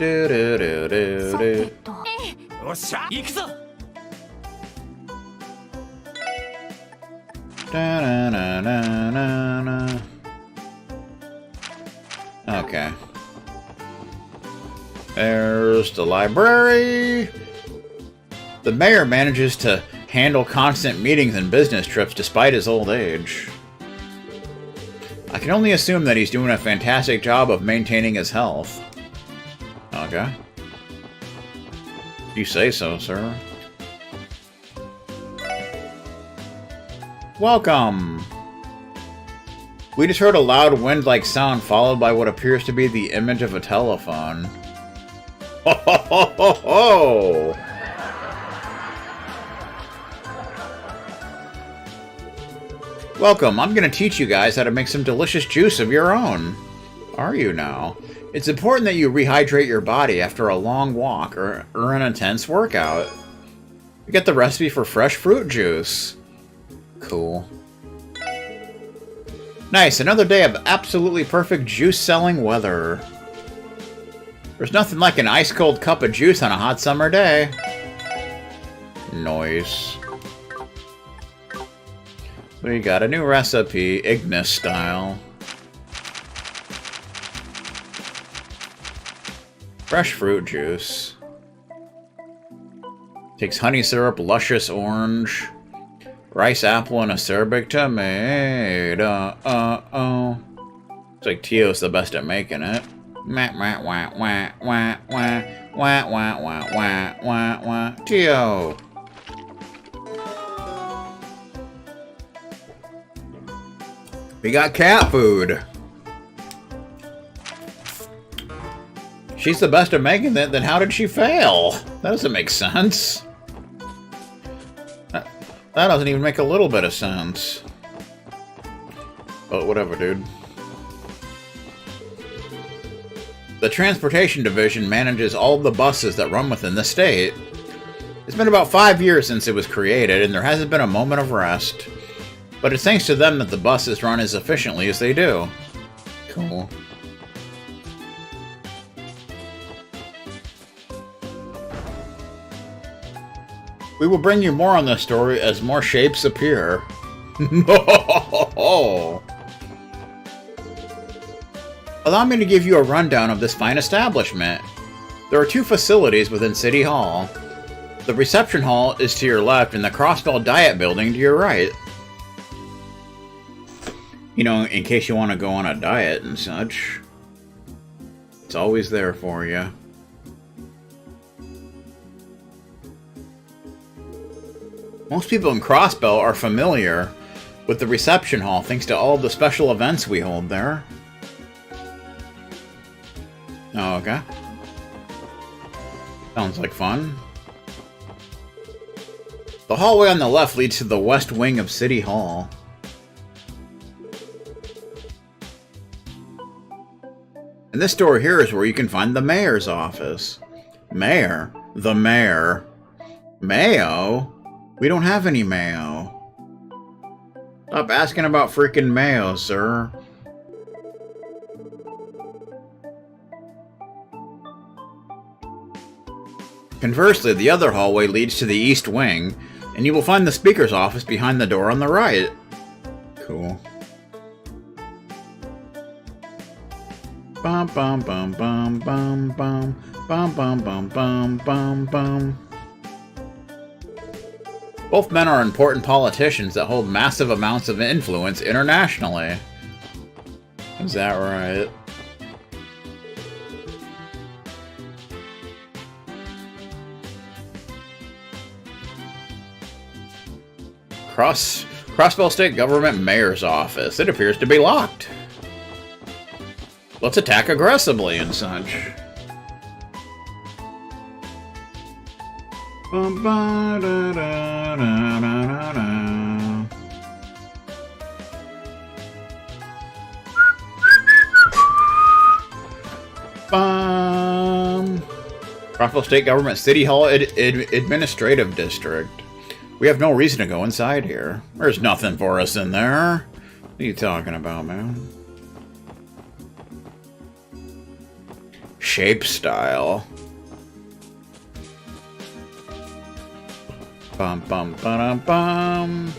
Do do do do さ do. てと。よっしゃ行くぞ Da, na, na, na, na, na. Okay. There's the library. The mayor manages to handle constant meetings and business trips despite his old age. I can only assume that he's doing a fantastic job of maintaining his health. Okay. You say so, sir. Welcome! We just heard a loud wind-like sound followed by what appears to be the image of a telephone. Ho ho ho ho ho! Welcome, I'm gonna teach you guys how to make some delicious juice of your own. Are you now? It's important that you rehydrate your body after a long walk or an intense workout. You get the recipe for fresh fruit juice. Cool. Nice, another day of absolutely perfect juice-selling weather. There's nothing like an ice-cold cup of juice on a hot summer day. Noise. We got a new recipe, Ignis style. Fresh fruit juice. Takes honey syrup, luscious orange, rice apple, and acerbic tomato. It's like Tio's the best at making it. Wah, wah, wah, wah, wah, wah, wah, wah, wah, wah, wah, wah. Tio! We got cat food. She's the best at making it, then how did she fail? That doesn't make sense. That doesn't even make a little bit of sense. But whatever, dude. The Transportation Division manages all of the buses that run within the state. It's been about 5 years since it was created, and there hasn't been a moment of rest. But it's thanks to them that the buses run as efficiently as they do. Cool. We will bring you more on this story as more shapes appear. Allow me to give you a rundown of this fine establishment. There are 2 facilities within City Hall. The reception hall is to your left and the Crossbell Diet Building to your right. You know, in case you want to go on a diet and such. It's always there for you. Most people in Crossbell are familiar with the reception hall thanks to all the special events we hold there. Oh, okay. Sounds like fun. The hallway on the left leads to the west wing of City Hall. And this door here is where you can find the mayor's office. Mayor? The mayor. Mayo? We don't have any mayo. Stop asking about freaking mayo, sir. Conversely, the other hallway leads to the east wing, and you will find the speaker's office behind the door on the right. Cool. Bum bum bum bum bum bum bum bum bum bum bum bum. Both men are important politicians that hold massive amounts of influence internationally. Is that right? Crossbell State Government Mayor's Office. It appears to be locked. Let's attack aggressively and such. Bum, ba, da, da, da, da, da. Bum. Crossbell State Government City Hall Administrative District. We have no reason to go inside here. There's nothing for us in there. What are you talking about, man? Shape style. Bum bum bum bum.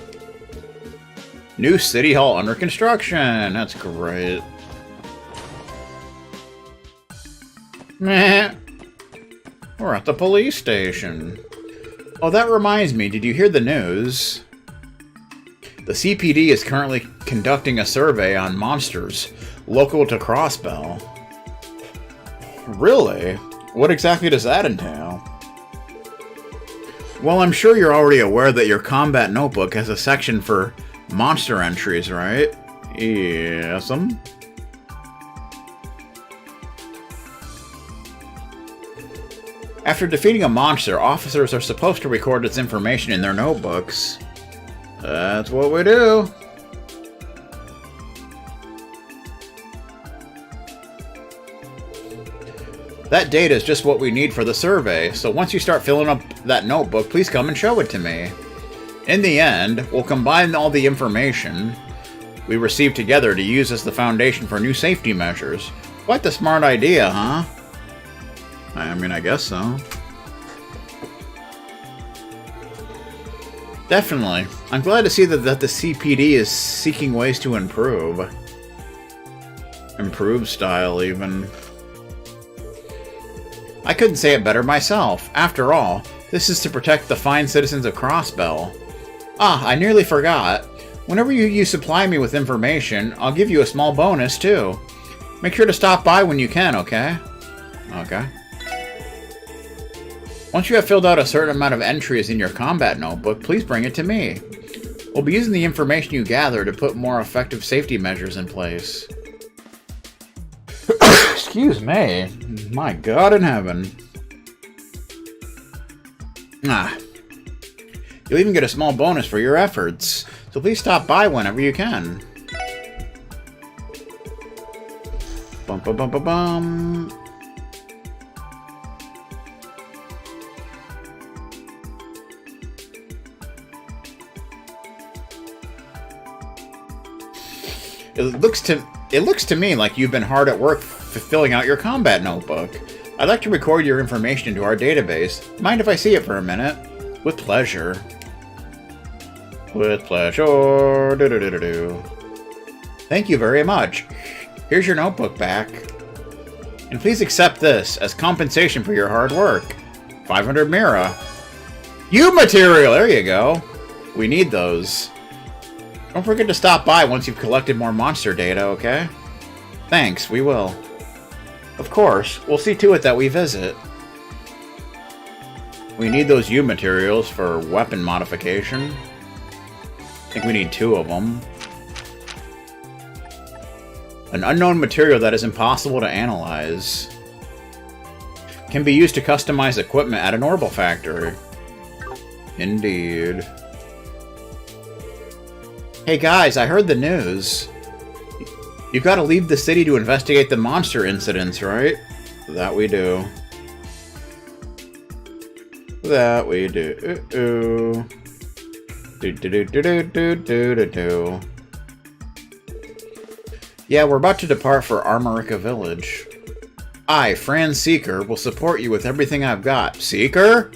New city hall under construction. That's great. Meh. We're at the police station. Oh, that reminds me. Did you hear the news? The CPD is currently conducting a survey on monsters local to Crossbell. Really? What exactly does that entail? Well, I'm sure you're already aware that your combat notebook has a section for monster entries, right? Yes'm. After defeating a monster, officers are supposed to record its information in their notebooks. That's what we do. That data is just what we need for the survey, so once you start filling up that notebook, please come and show it to me. In the end, we'll combine all the information we receive together to use as the foundation for new safety measures. Quite the smart idea, huh? I mean, I guess so. Definitely. I'm glad to see that the CPD is seeking ways to improve. Improve style, even. I couldn't say it better myself. After all, this is to protect the fine citizens of Crossbell. Ah, I nearly forgot. Whenever you supply me with information, I'll give you a small bonus, too. Make sure to stop by when you can, okay? Okay. Once you have filled out a certain amount of entries in your combat notebook, please bring it to me. We'll be using the information you gather to put more effective safety measures in place. Excuse me. My God in heaven. Ah. You'll even get a small bonus for your efforts, so please stop by whenever you can. Bum bum bum bum bum. It looks to me like you've been hard at work filling out your combat notebook. I'd like to record your information into our database. Mind if I see it for a minute? With pleasure. With pleasure. Do-do-do-do-do. Thank you very much. Here's your notebook back. And please accept this as compensation for your hard work. 500 Mira. You material! There you go. We need those. Don't forget to stop by once you've collected more monster data, okay? Thanks, we will. Of course, we'll see to it that we visit. We need those U materials for weapon modification. I think we need 2 of them. An unknown material that is impossible to analyze. Can be used to customize equipment at an orbital factory. Indeed. Hey guys, I heard the news. You've got to leave the city to investigate the monster incidents, right? That we do. That we do. Do do do do do do do do. Yeah, we're about to depart for Armorica Village. I, Franz Seeker, will support you with everything I've got. Seeker?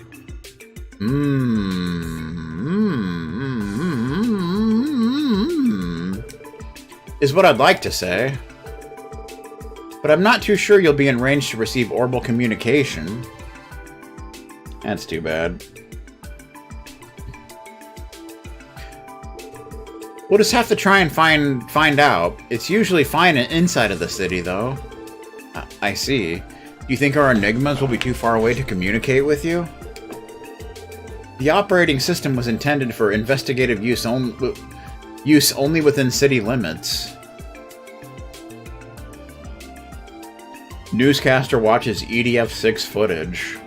Is what I'd like to say. But I'm not too sure you'll be in range to receive orbital communication. That's too bad. We'll just have to try and find out. It's usually fine inside of the city, though. I see. Do you think our enigmas will be too far away to communicate with you? The operating system was intended for investigative use only within city limits. Newscaster watches EDF-6 footage.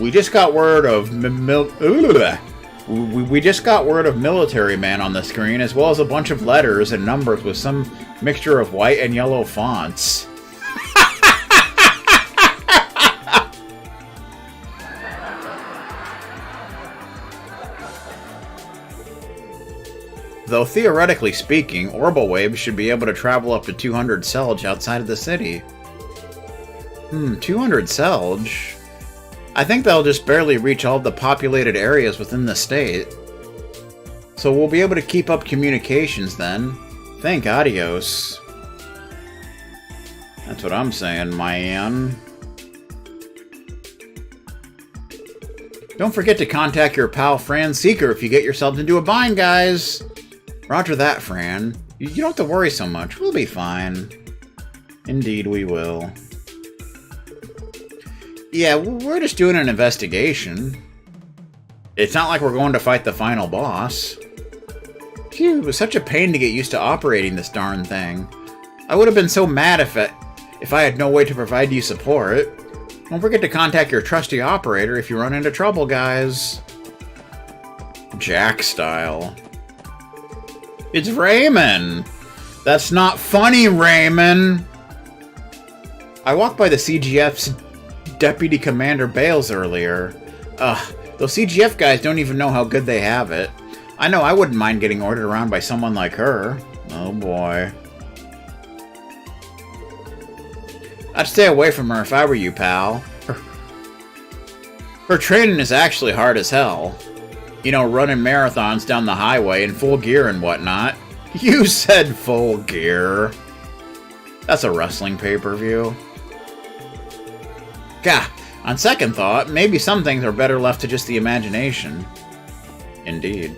We just got word of we just got word of military man on the screen, as well as a bunch of letters and numbers with some mixture of white and yellow fonts. Though theoretically speaking, orbital waves should be able to travel up to 200 Selge outside of the city. 200 Selge. I think they'll just barely reach all of the populated areas within the state. So we'll be able to keep up communications then. Think adios. That's what I'm saying, man. Don't forget to contact your pal Fran Seeker if you get yourselves into a bind, guys. Roger that, Fran. You don't have to worry so much. We'll be fine. Indeed we will. Yeah, we're just doing an investigation. It's not like we're going to fight the final boss. Phew, it was such a pain to get used to operating this darn thing. I would have been so mad if I had no way to provide you support. Don't forget to contact your trusty operator if you run into trouble, guys. Jack style. It's Raymond! That's not funny, Raymond! I walked by the CGF's Deputy Commander Bales earlier. Ugh, those CGF guys don't even know how good they have it. I know I wouldn't mind getting ordered around by someone like her. Oh boy. I'd stay away from her if I were you, pal. Her training is actually hard as hell. You know, running marathons down the highway in full gear and whatnot. You said full gear. That's a wrestling pay-per-view. Gah, on second thought, maybe some things are better left to just the imagination. Indeed.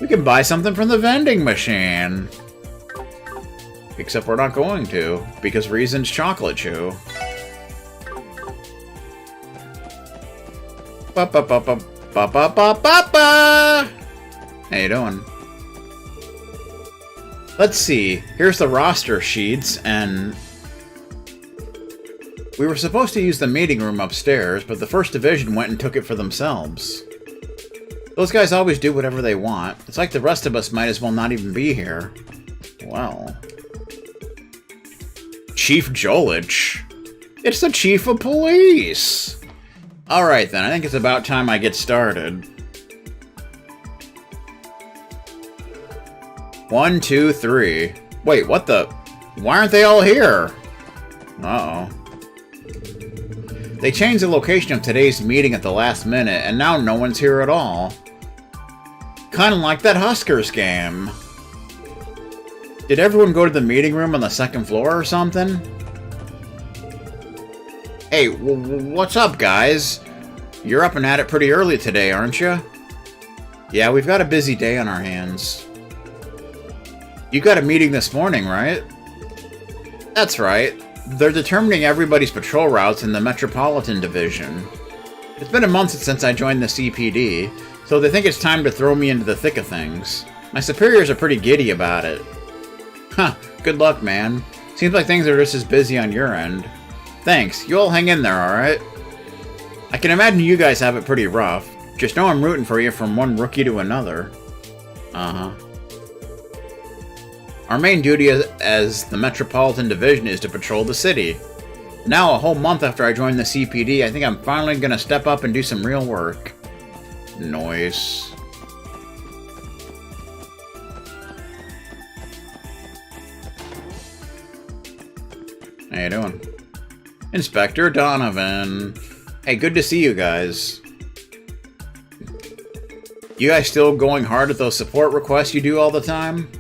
We can buy something from the vending machine. Except we're not going to, because reason's chocolate chew. Ba ba ba ba ba ba ba ba ba. How you doing? Let's see. Here's the roster sheets, and we were supposed to use the meeting room upstairs, but the First Division went and took it for themselves. Those guys always do whatever they want. It's like the rest of us might as well not even be here. Well. Chief Jolich. It's the Chief of Police! Alright then, I think it's about time I get started. 1, 2, 3. Wait, what the? Why aren't they all here? Uh-oh. They changed the location of today's meeting at the last minute, and now no one's here at all. Kinda like that Huskers game. Did everyone go to the meeting room on the second floor or something? Hey, what's up, guys? You're up and at it pretty early today, aren't you? Yeah, we've got a busy day on our hands. You got a meeting this morning, right? That's right. They're determining everybody's patrol routes in the Metropolitan Division. It's been a month since I joined the CPD, so they think it's time to throw me into the thick of things. My superiors are pretty giddy about it. Huh, good luck, man. Seems like things are just as busy on your end. Thanks, you all hang in there, alright? I can imagine you guys have it pretty rough. Just know I'm rooting for you from one rookie to another. Uh-huh. Our main duty as the Metropolitan Division is to patrol the city. Now, a whole month after I joined the CPD, I think I'm finally gonna step up and do some real work. Nice. How you doing? Inspector Donovan. Hey, good to see you guys. You guys still going hard at those support requests you do all the time?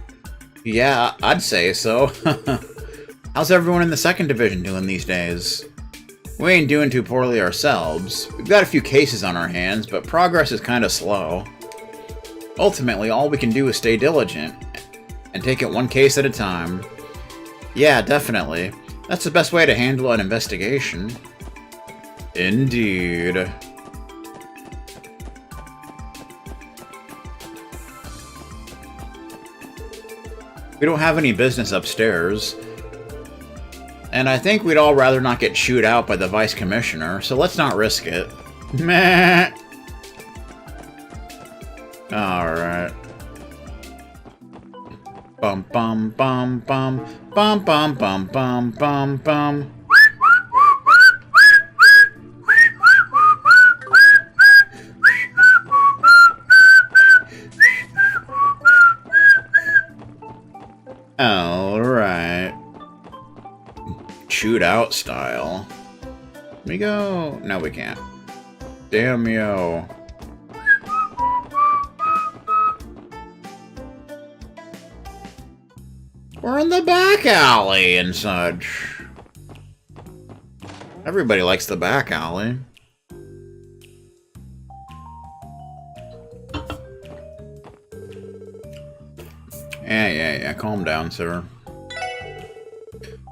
Yeah, I'd say so. How's everyone in the 2nd Division doing these days? We ain't doing too poorly ourselves. We've got a few cases on our hands, but progress is kinda slow. Ultimately, all we can do is stay diligent, and take it one case at a time. Yeah, definitely. That's the best way to handle an investigation. Indeed. We don't have any business upstairs. And I think we'd all rather not get chewed out by the Vice Commissioner, so let's not risk it. Meh. Alright. Bum bum bum bum bum bum bum bum bum bum. Alright. Chewed out style. Let me go. No, we can't. Damn yo. We're in the back alley and such. Everybody likes the back alley. Yeah. Calm down, sir.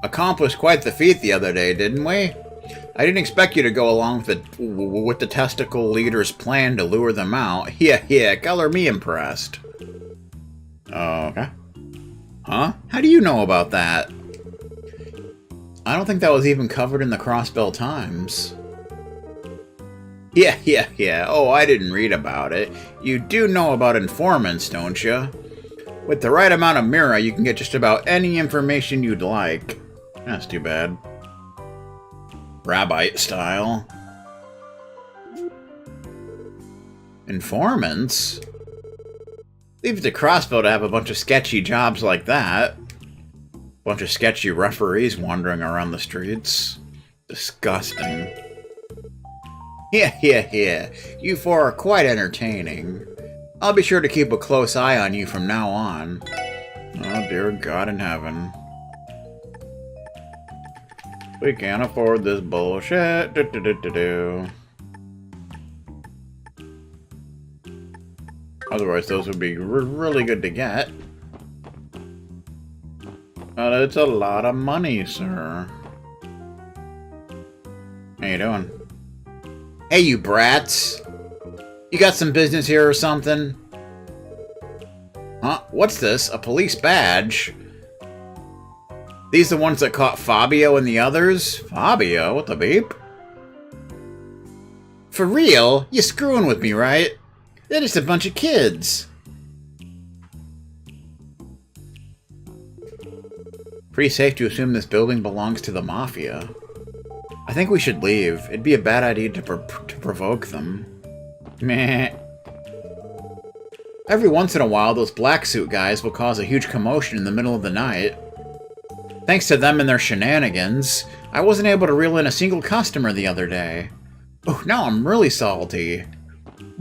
Accomplished quite the feat the other day, didn't we? I didn't expect you to go along with the testicle leader's plan to lure them out. Yeah, color me impressed. Okay. Huh? How do you know about that? I don't think that was even covered in the Crossbell Times. Yeah. Oh, I didn't read about it. You do know about informants, don't you? With the right amount of mirror, you can get just about any information you'd like. That's too bad. Rabbite style. Informants? Leave it to Crossbow to have a bunch of sketchy jobs like that. Bunch of sketchy referees wandering around the streets. Disgusting. Yeah. You four are quite entertaining. I'll be sure to keep a close eye on you from now on. Oh, dear God in heaven. We can't afford this bullshit. Otherwise, those would be really good to get. But it's a lot of money, sir. How you doing? Hey, you brats! You got some business here or something? Huh? What's this? A police badge? These the ones that caught Fabio and the others? Fabio? What the beep? For real? You screwing with me, right? They're just a bunch of kids. Pretty safe to assume this building belongs to the Mafia. I think we should leave. It'd be a bad idea to provoke them. Meh. Every once in a while, those black suit guys will cause a huge commotion in the middle of the night. Thanks to them and their shenanigans, I wasn't able to reel in a single customer the other day. Oh, now I'm really salty.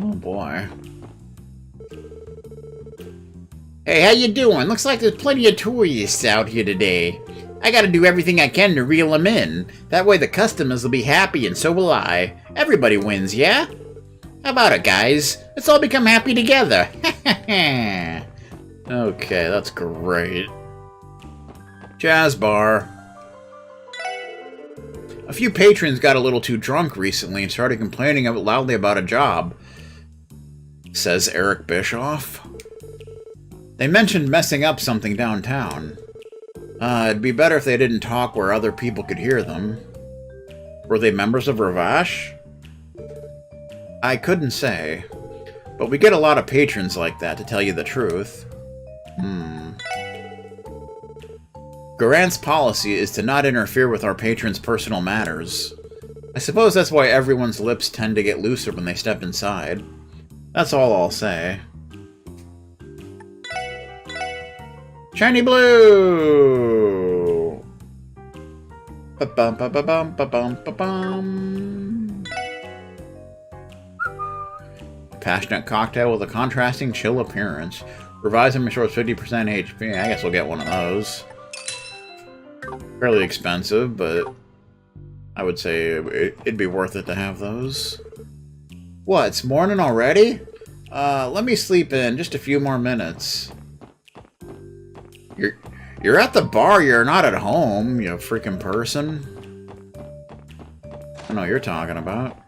Oh boy. Hey, how you doing? Looks like there's plenty of tourists out here today. I gotta do everything I can to reel them in. That way the customers will be happy and so will I. Everybody wins, yeah? How about it, guys? Let's all become happy together. Okay, that's great. Jazz bar. A few patrons got a little too drunk recently and started complaining loudly about a job, says Eric Bischoff. They mentioned messing up something downtown. It'd be better if they didn't talk where other people could hear them. Were they members of Ravash? I couldn't say, but we get a lot of patrons like that, to tell you the truth. Garant's policy is to not interfere with our patrons' personal matters. I suppose that's why everyone's lips tend to get looser when they step inside. That's all I'll say. Shiny blue! Ba-bum-ba-ba-bum-ba-bum-ba-bum. Passionate cocktail with a contrasting chill appearance. Revives and restores 50% HP. I guess we'll get one of those. Fairly expensive, but I would say it'd be worth it to have those. What, it's morning already? Let me sleep in just a few more minutes. You're at the bar, you're not at home, you freaking person. I know what you're talking about.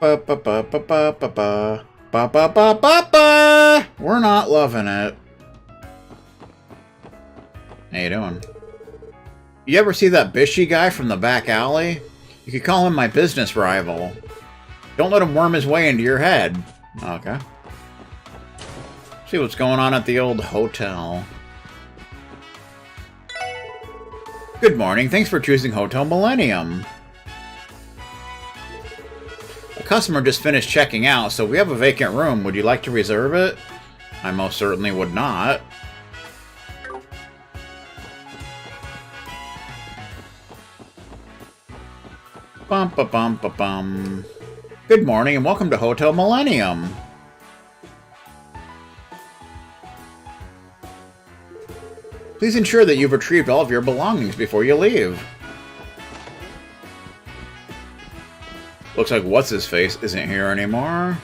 Ba-ba-ba-ba-ba-ba-ba. Ba-ba-ba-ba-ba! We're not loving it. How you doing? You ever see that Bishy guy from the back alley? You could call him my business rival. Don't let him worm his way into your head. Okay. See what's going on at the old hotel. Good morning. Thanks for choosing Hotel Millennium. A customer just finished checking out, so we have a vacant room. Would you like to reserve it? I most certainly would not. Bum ba bum ba bum. Good morning and welcome to Hotel Millennium. Please ensure that you've retrieved all of your belongings before you leave. Looks like what's-his-face isn't here anymore.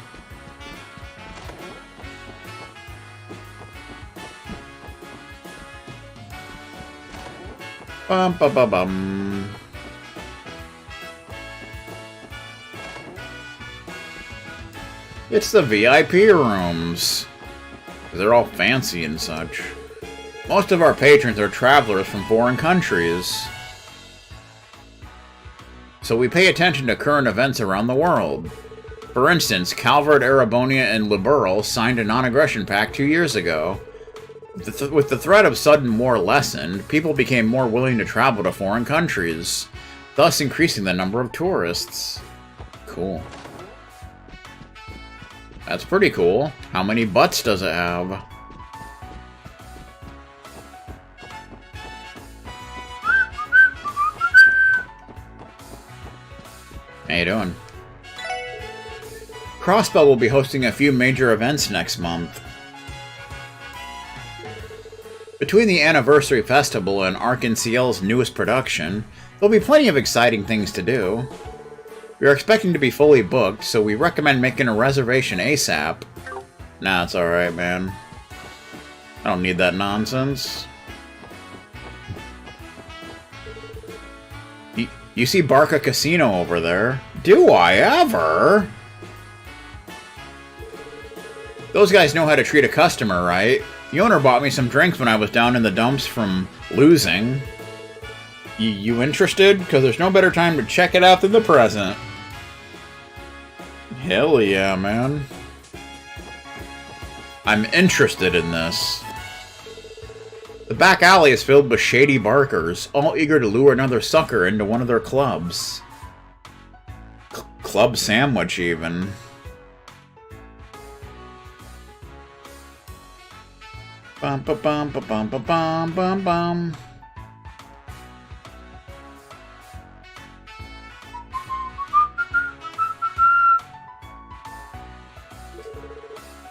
Bum ba ba bum. It's the VIP rooms. They're all fancy and such. Most of our patrons are travelers from foreign countries, so we pay attention to current events around the world. For instance, Calvert, Arabonia, and Liberal signed a non-aggression pact 2 years ago. With the threat of sudden war lessened, people became more willing to travel to foreign countries, thus increasing the number of tourists. Cool. That's pretty cool. How many butts does it have? How you doing? Crossbell will be hosting a few major events next month. Between the Anniversary Festival and Arc&Ciel's newest production, there'll be plenty of exciting things to do. We're expecting to be fully booked, so we recommend making a reservation ASAP. Nah, it's alright, man. I don't need that nonsense. You see Barca Casino over there? Do I ever? Those guys know how to treat a customer, right? The owner bought me some drinks when I was down in the dumps from losing. You interested? Because there's no better time to check it out than the present. Hell yeah, man. I'm interested in this. The back alley is filled with shady barkers, all eager to lure another sucker into one of their clubs. Club sandwich, even. Bum ba bum ba bum ba bum bum bum.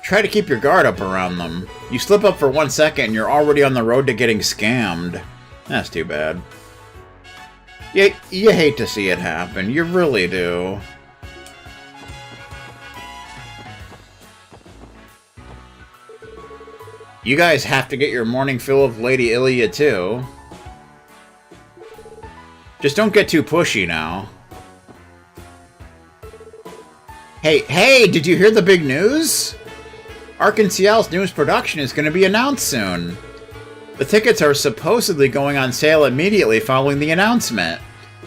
Try to keep your guard up around them. You slip up for 1 second and you're already on the road to getting scammed. That's too bad. You hate to see it happen. You really do. You guys have to get your morning fill of Lady Ilya too. Just don't get too pushy now. Hey, did you hear the big news? Arc&Ciel's newest production is going to be announced soon. The tickets are supposedly going on sale immediately following the announcement.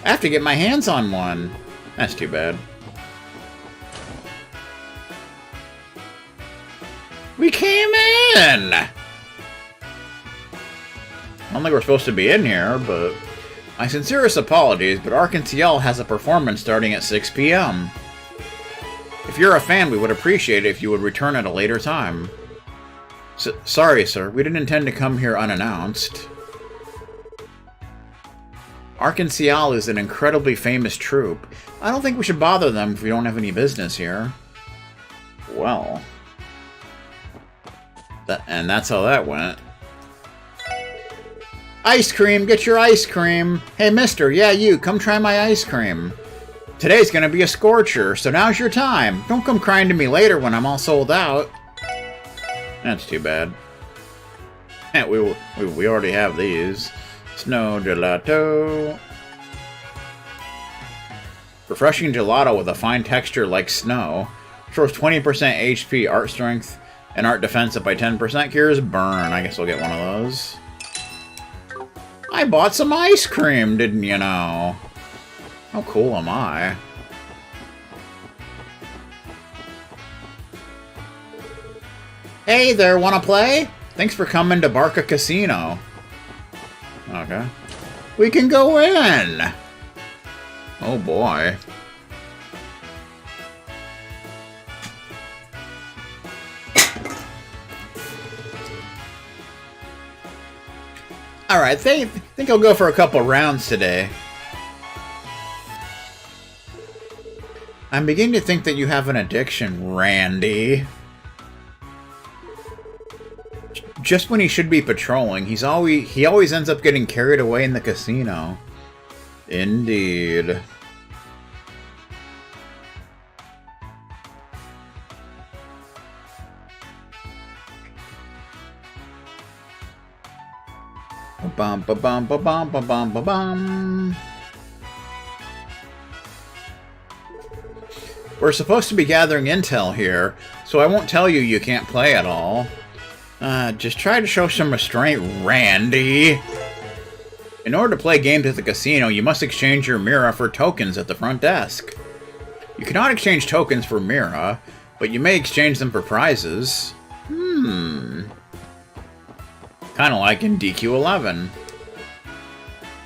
I have to get my hands on one. That's too bad. We came in! I don't think we're supposed to be in here, but... My sincerest apologies, but Arc&Ciel has a performance starting at 6 p.m. If you're a fan, we would appreciate it if you would return at a later time. Sorry, sir. We didn't intend to come here unannounced. Arc&Ciel is an incredibly famous troupe. I don't think we should bother them if we don't have any business here. Well... And that's how that went. Ice cream! Get your ice cream! Hey, mister, yeah, you, come try my ice cream. Today's gonna be a scorcher, so now's your time. Don't come crying to me later when I'm all sold out. That's too bad. Yeah, we already have these. Snow gelato. Refreshing gelato with a fine texture like snow. Throws 20% HP, art strength, and art defense up by 10%. Cures burn. I guess we'll get one of those. I bought some ice cream, didn't you know? How cool am I? Hey there, wanna play? Thanks for coming to Barca Casino. Okay. We can go in! Oh boy. Alright, think I'll go for a couple rounds today. I'm beginning to think that you have an addiction, Randy. Just when he should be patrolling, he always ends up getting carried away in the casino. Indeed. Bum ba bum ba bum ba bum ba bum. We're supposed to be gathering intel here, so I won't tell you you can't play at all. Just try to show some restraint, Randy. In order to play games at the casino, you must exchange your Mira for tokens at the front desk. You cannot exchange tokens for Mira, but you may exchange them for prizes. Kinda like in DQ11.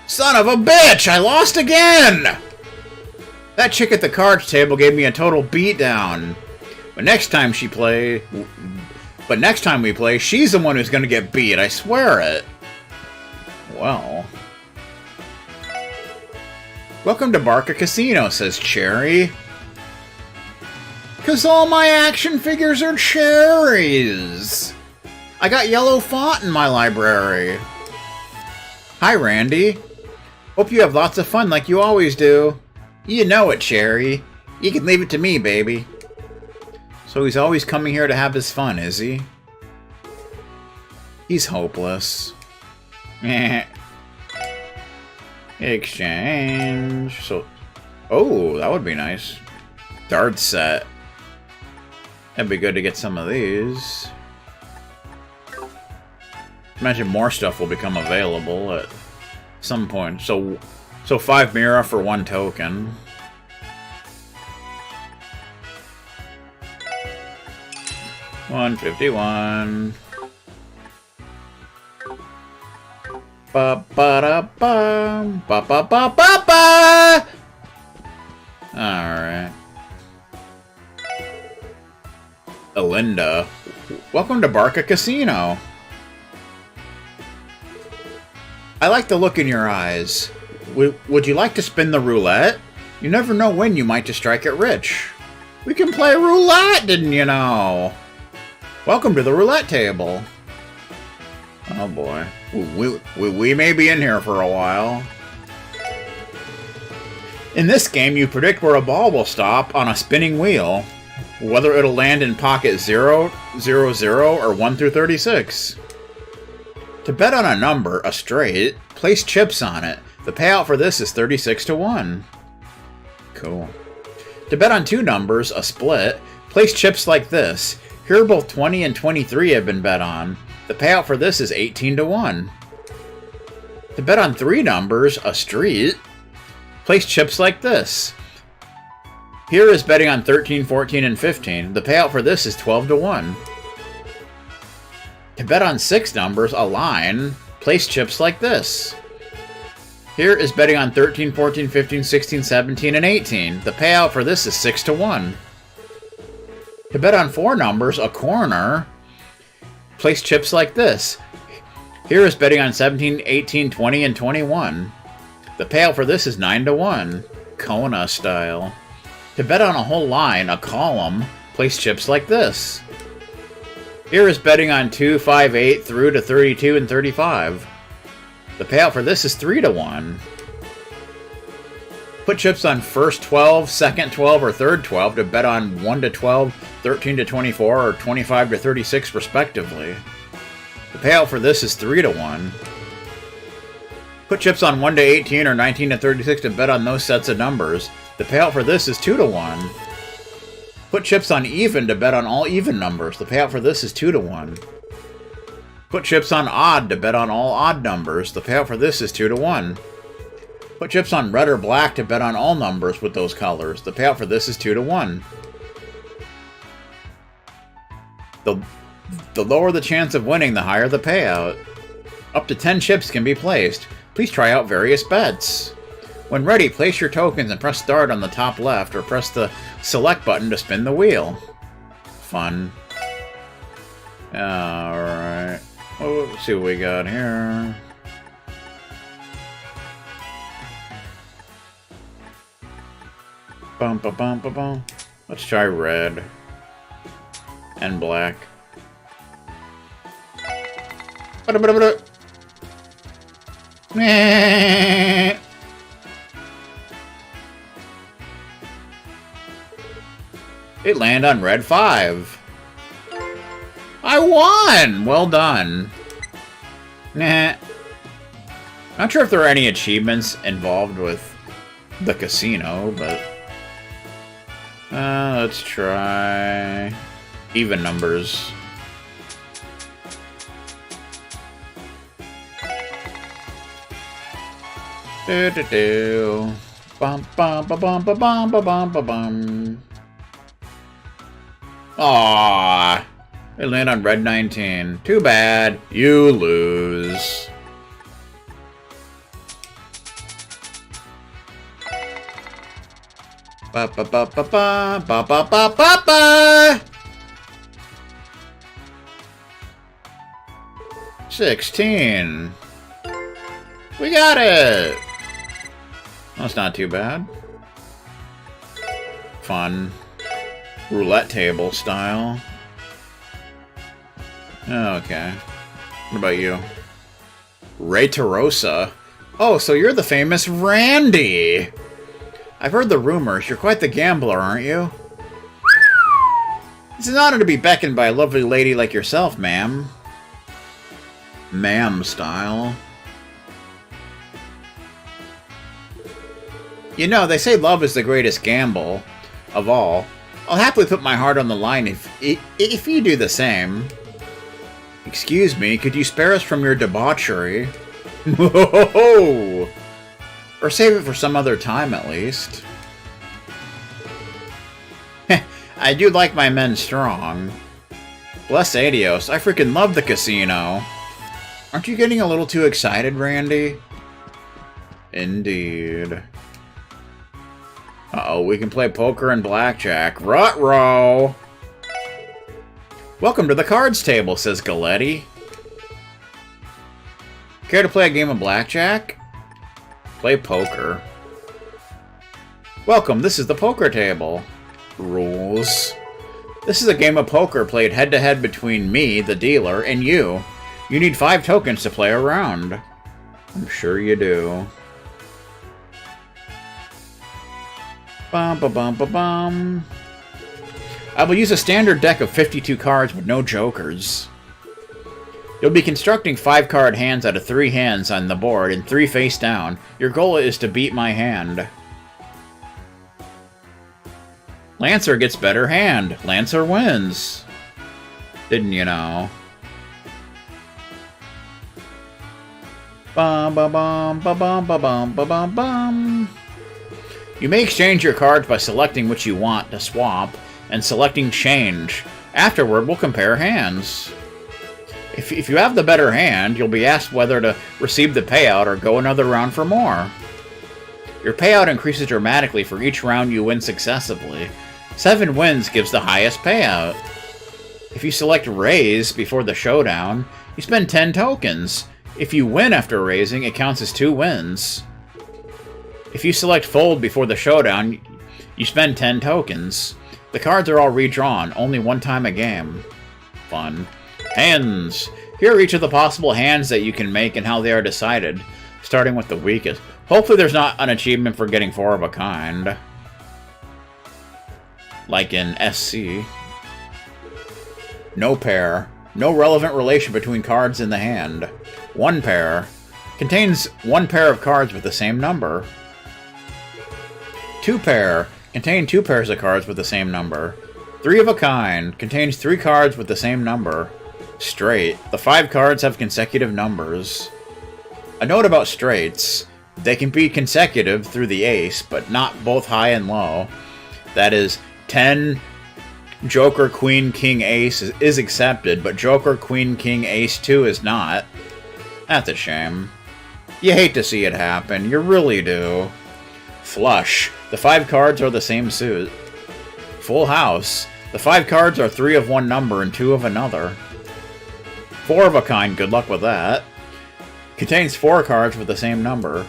Son of a bitch! I lost again! That chick at the cards table gave me a total beatdown. But next time we play, she's the one who's gonna get beat, I swear it. Well. Welcome to Barca Casino, says Cherry. 'Cause all my action figures are cherries. I got yellow font in my library. Hi, Randy. Hope you have lots of fun like you always do. You know it, Cherry. You can leave it to me, baby. So he's always coming here to have his fun, is he? He's hopeless. Exchange. So, oh, that would be nice. Dart set. That'd be good to get some of these. Imagine more stuff will become available at some point. So 5 Mira for 1 token. $151. Ba ba da ba ba ba ba ba ba. All right. Alinda, welcome to Barca Casino. I like the look in your eyes. Would you like to spin the roulette? You never know when you might just strike it rich. We can play roulette, didn't you know? Welcome to the roulette table. Oh boy. We may be in here for a while. In this game, you predict where a ball will stop on a spinning wheel. Whether it'll land in pocket 0, 0, 0, or 1 through 36. To bet on a number, a straight, place chips on it. The payout for this is 36 to 1. Cool. To bet on 2 numbers, a split, place chips like this. Here both 20 and 23 have been bet on. The payout for this is 18 to 1. To bet on 3 numbers, a street, place chips like this. Here is betting on 13, 14, and 15. The payout for this is 12 to 1. To bet on 6 numbers, a line, place chips like this. Here is betting on 13, 14, 15, 16, 17, and 18. The payout for this is 6 to 1. To bet on 4 numbers, a corner, place chips like this. Here is betting on 17, 18, 20, and 21. The payout for this is 9 to 1. Kona style. To bet on a whole line, a column, place chips like this. Here is betting on 2, 5, 8 through to 32 and 35. The payout for this is 3 to 1. Put chips on first 12, second 12, or third 12 to bet on 1 to 12, 13 to 24, or 25 to 36 respectively. The payout for this is 3 to 1. Put chips on 1 to 18 or 19 to 36 to bet on those sets of numbers. The payout for this is 2 to 1. Put chips on even to bet on all even numbers. The payout for this is 2 to 1. Put chips on odd to bet on all odd numbers. The payout for this is 2 to 1. Put chips on red or black to bet on all numbers with those colors. The payout for this is 2 to 1. The lower the chance of winning, the higher the payout. Up to 10 chips can be placed. Please try out various bets. When ready, place your tokens and press start on the top left, or press the select button to spin the wheel. Fun. Alright. Oh, let's see what we got here. Bum ba bum ba bum. Let's try red. And black. Ba-da-ba-da-ba-da. Meh. It landed on red 5. I won! Well done. Nah. Not sure if there are any achievements involved with the casino, but... let's try... even numbers. Do-do-do. Bum bum ba bum ba bum ba bum ba bum. Aww. It landed on red 19. Too bad. You lose. Ba ba ba ba ba ba ba ba ba ba. 16. We got it. That's not too bad. Fun. Roulette table style. Okay. What about you? Ray Tarosa. Oh, so you're the famous Randy. I've heard the rumors. You're quite the gambler, aren't you? It's an honor to be beckoned by a lovely lady like yourself, ma'am. Ma'am style. You know, they say love is the greatest gamble of all. I'll happily put my heart on the line if you do the same. Excuse me, could you spare us from your debauchery? Whoa! Or save it for some other time, at least. I do like my men strong. Bless Adios, I freaking love the casino. Aren't you getting a little too excited, Randy? Indeed. Uh-oh, we can play poker and blackjack. Ruh-roh! Welcome to the cards table, says Galetti. Care to play a game of blackjack? Play poker. Welcome, this is the poker table. Rules. This is a game of poker played head-to-head between me, the dealer, and you. You need 5 tokens to play around. I'm sure you do. Bum ba bum ba bum. I will use a standard deck of 52 cards with no jokers. You'll be constructing 5-card hands out of 3 hands on the board and 3 face down. Your goal is to beat my hand. Lancer gets better hand. Lancer wins. Didn't you know? Bum ba bum ba bum ba bum ba bum bum. You may exchange your cards by selecting which you want to swap and selecting change. Afterward, we'll compare hands. If you have the better hand, you'll be asked whether to receive the payout or go another round for more. Your payout increases dramatically for each round you win successively. 7 wins gives the highest payout. If you select raise before the showdown, you spend 10 tokens. If you win after raising, it counts as 2 wins. If you select fold before the showdown, you spend 10 tokens. The cards are all redrawn, only one time a game. Fun. Hands. Here are each of the possible hands that you can make and how they are decided, starting with the weakest. Hopefully there's not an achievement for getting 4 of a kind. Like in SC. No pair. No relevant relation between cards in the hand. 1 pair. Contains 1 pair of cards with the same number. 2 pair. Contain 2 pairs of cards with the same number. 3 of a kind. Contains 3 cards with the same number. Straight. The 5 cards have consecutive numbers. A note about straights. They can be consecutive through the ace, but not both high and low. That is, 10 Joker, Queen, King, Ace is accepted, but Joker, Queen, King, Ace 2 is not. That's a shame. You hate to see it happen. You really do. Flush. The 5 cards are the same suit. Full house. The 5 cards are 3 of one number and 2 of another. 4 of a kind, good luck with that. Contains 4 cards with the same number.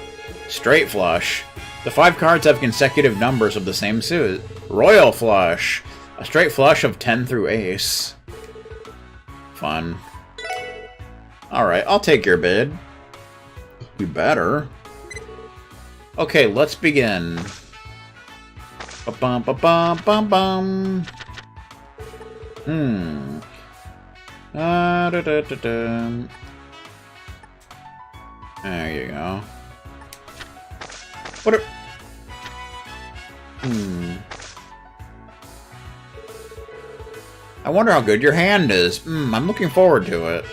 Straight flush. The 5 cards have consecutive numbers of the same suit. Royal Flush. A straight flush of 10 through ace. Fun. Alright, I'll take your bid. You better. Okay, let's begin. Ba-bum, ba-bum, bum-bum. Da-da-da-da. There you go. What a... I wonder how good your hand is. I'm looking forward to it.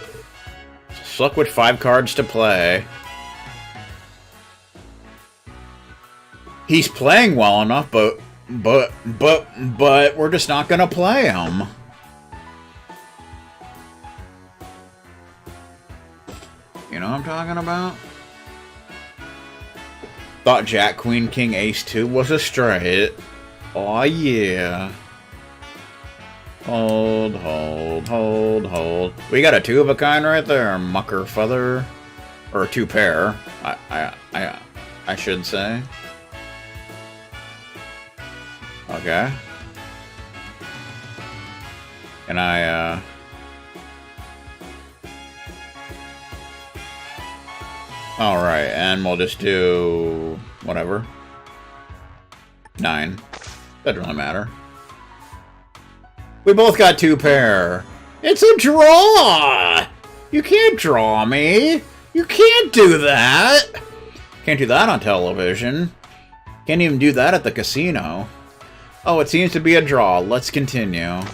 Select which 5 cards to play. He's playing well enough, but we're just not gonna play him. You know what I'm talking about? Thought Jack, Queen, King, Ace 2 was a straight. Aw, yeah. Hold. We got a 2 of a kind right there, mucker feather. Or 2 pair, I should say. Okay. Can I, Alright, and we'll just do... whatever. 9. Doesn't really matter. We both got 2 pair. It's a draw! You can't draw me! You can't do that! Can't do that on television. Can't even do that at the casino. Oh, it seems to be a draw. Let's continue. I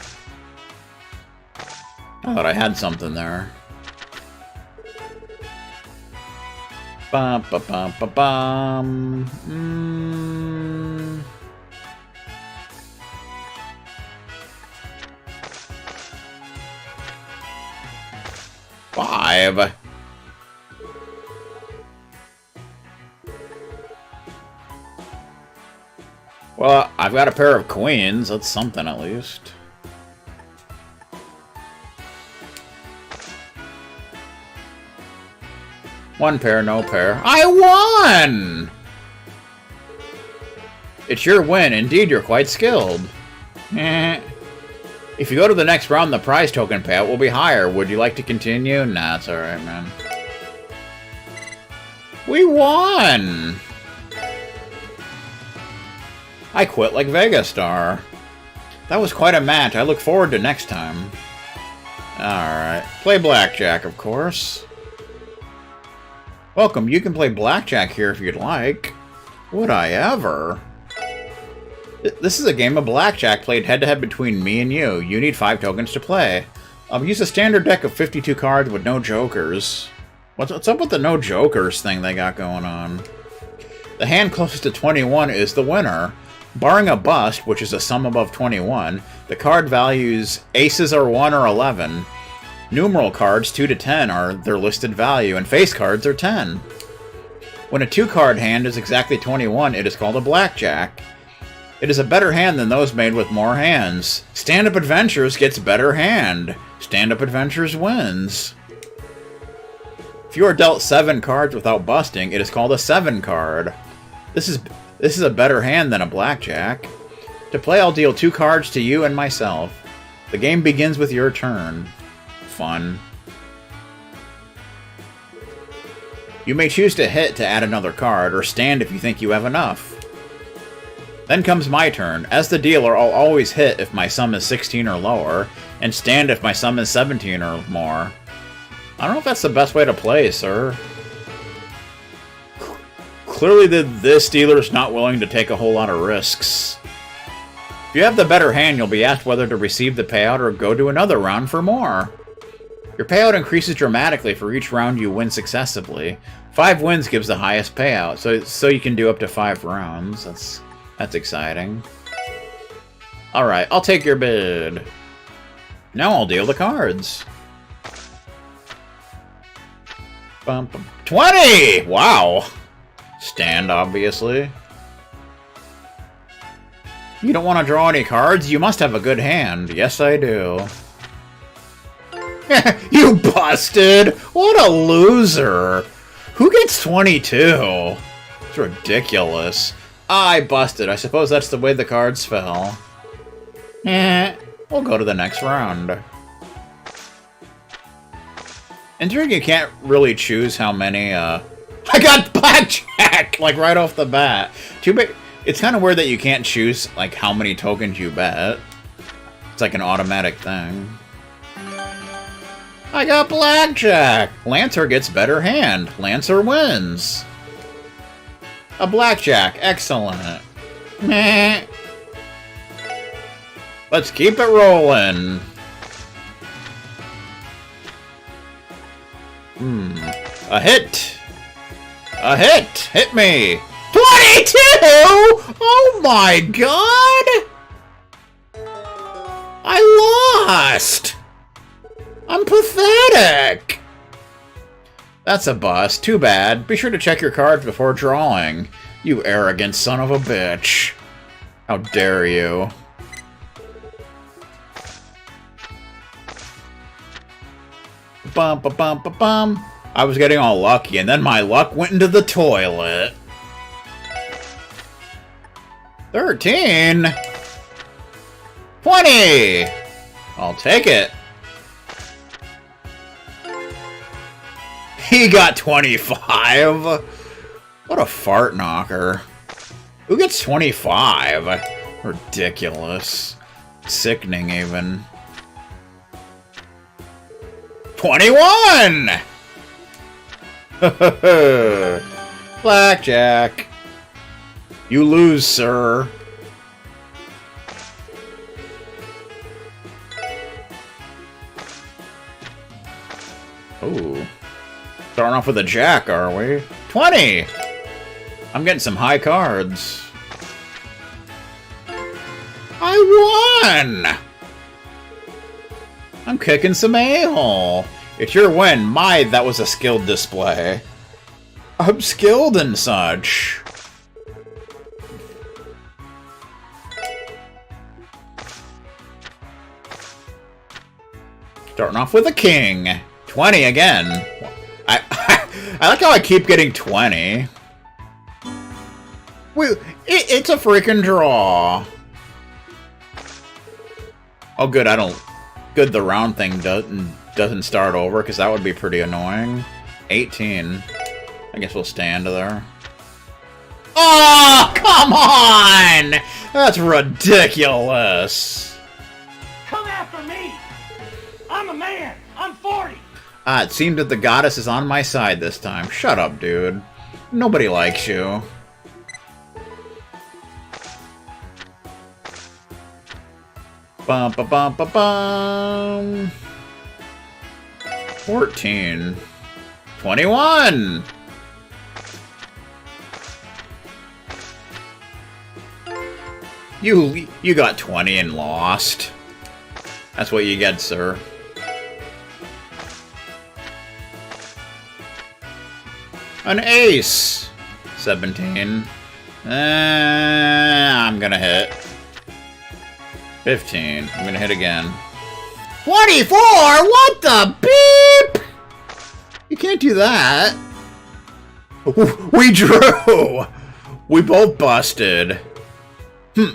thought I had something there. Bum, ba, bum, ba, bum. 5. Well, I've got a pair of queens. That's something at least. One pair, no pair. I won! It's your win. Indeed, you're quite skilled. If you go to the next round, the prize token payout will be higher. Would you like to continue? Nah, it's alright, man. We won! I quit like Vegastar. That was quite a match. I look forward to next time. Alright. Play blackjack, of course. Welcome. You can play blackjack here if you'd like. Would I ever? This is a game of blackjack played head-to-head between me and you. You need 5 tokens to play. Use a standard deck of 52 cards with no jokers. What's up with the no jokers thing they got going on? The hand closest to 21 is the winner. Barring a bust, which is a sum above 21, the card values aces are 1 or 11. Numeral cards 2 to 10 are their listed value, and face cards are 10. When a 2-card hand is exactly 21, it is called a blackjack. It is a better hand than those made with more hands. Stand-Up Adventures gets better hand. Stand-Up Adventures wins. If you are dealt 7 cards without busting, it is called a 7-card. This is a better hand than a blackjack. To play, I'll deal 2 cards to you and myself. The game begins with your turn. Fun. You may choose to hit to add another card, or stand if you think you have enough. Then comes my turn. As the dealer, I'll always hit if my sum is 16 or lower, and stand if my sum is 17 or more. I don't know if that's the best way to play, sir. Clearly this dealer's not willing to take a whole lot of risks. If you have the better hand, you'll be asked whether to receive the payout or go to another round for more. Your payout increases dramatically for each round you win successively. 5 wins gives the highest payout, so you can do up to 5 rounds. That's exciting. Alright, I'll take your bid. Now I'll deal the cards. 20! Wow! Stand, obviously. You don't want to draw any cards? You must have a good hand. Yes, I do. You busted! What a loser! Who gets 22? It's ridiculous. I busted. I suppose that's the way the cards fell. We'll go to the next round. Considering you can't really choose how many, I got blackjack! Like, right off the bat. Too big. It's kind of weird that you can't choose, like, how many tokens you bet. It's like an automatic thing. I got blackjack! Lancer gets better hand. Lancer wins. A blackjack. Excellent. Meh. Let's keep it rolling. A hit! A hit! Hit me! 22! Oh my god! I lost! I'm pathetic! That's a bust. Too bad. Be sure to check your cards before drawing. You arrogant son of a bitch. How dare you. Bum, ba, bum, ba, bum. I was getting all lucky, and then my luck went into the toilet. 13. 20. I'll take it. He got 25. What a fart knocker. Who gets 25? Ridiculous. Sickening, even. 21! Blackjack. You lose, sir. Ooh. Starting off with a jack, are we? 20! I'm getting some high cards. I won! I'm kicking some a-hole. It's your win. My, that was a skilled display. I'm skilled and such. Starting off with a king. 20 again. I like how I keep getting 20. Wait, it's a freaking draw. Oh, good. Good. The round thing doesn't start over because that would be pretty annoying. 18. I guess we'll stand there. Oh, come on! That's ridiculous. Come after me! I'm a man! I'm 40! It seems that the goddess is on my side this time. Shut up, dude. Nobody likes you. Bum, ba, bum, ba, bum. 14. 21! You got 20 and lost. That's what you get, sir. An ace! 17. I'm gonna hit. 15. I'm gonna hit again. 24? What the beep? You can't do that. We drew! We both busted.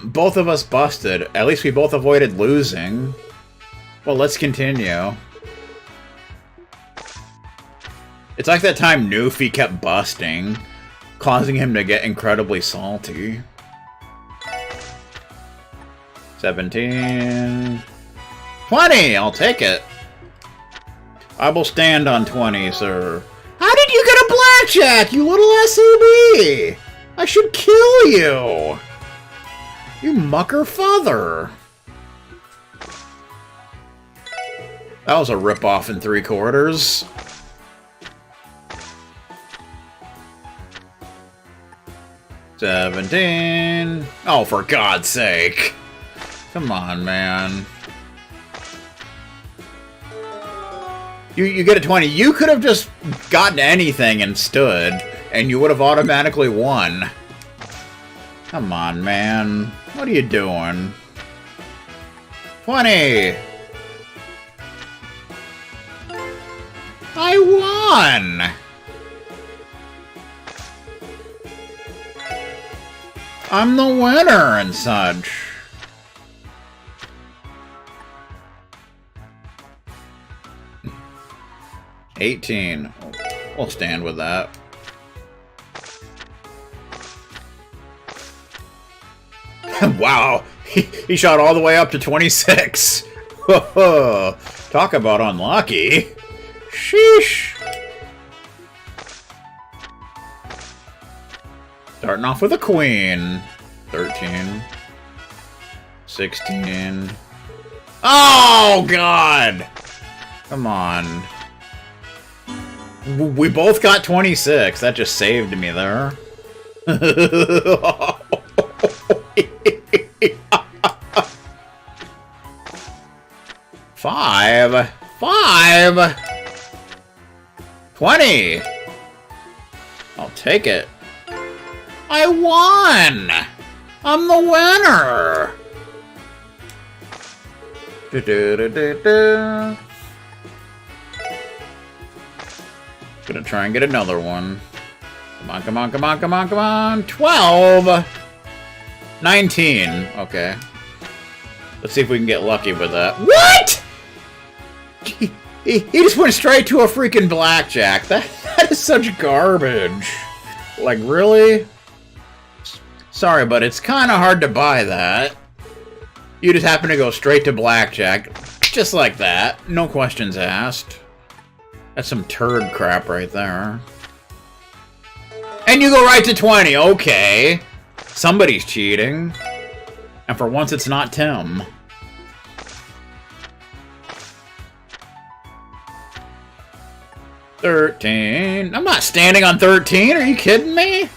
Both of us busted. At least we both avoided losing. Well, let's continue. It's like that time Newfie kept busting, causing him to get incredibly salty. 17. 20! I'll take it. I will stand on 20, sir. How did you get a blackjack, you little SUB? I should kill you. You mucker father. That was a ripoff in 3/4. $17. Oh, for God's sake. Come on, man. You get a 20. You could have just gotten anything and stood, and you would have automatically won. Come on, man. What are you doing? 20. I won! I'm the winner and such. $18. We'll stand with that. Wow, he shot all the way up to 26. Talk about unlucky. Sheesh. Starting off with a queen. 13. 16. Oh, God! Come on. We both got 26. That just saved me there. Five. 20. I'll take it. I won! I'm the winner! Gonna try and get another one. Come on, come on, come on, come on, come on! 12! 19. Okay. Let's see if we can get lucky with that. What?! He just went straight to a freaking blackjack. That is such garbage. Like, really? Sorry, but it's kind of hard to buy that. You just happen to go straight to blackjack. Just like that. No questions asked. That's some turd crap right there. And you go right to 20. Okay. Somebody's cheating. And for once, it's not Tim. $13. I'm not standing on 13. Are you kidding me?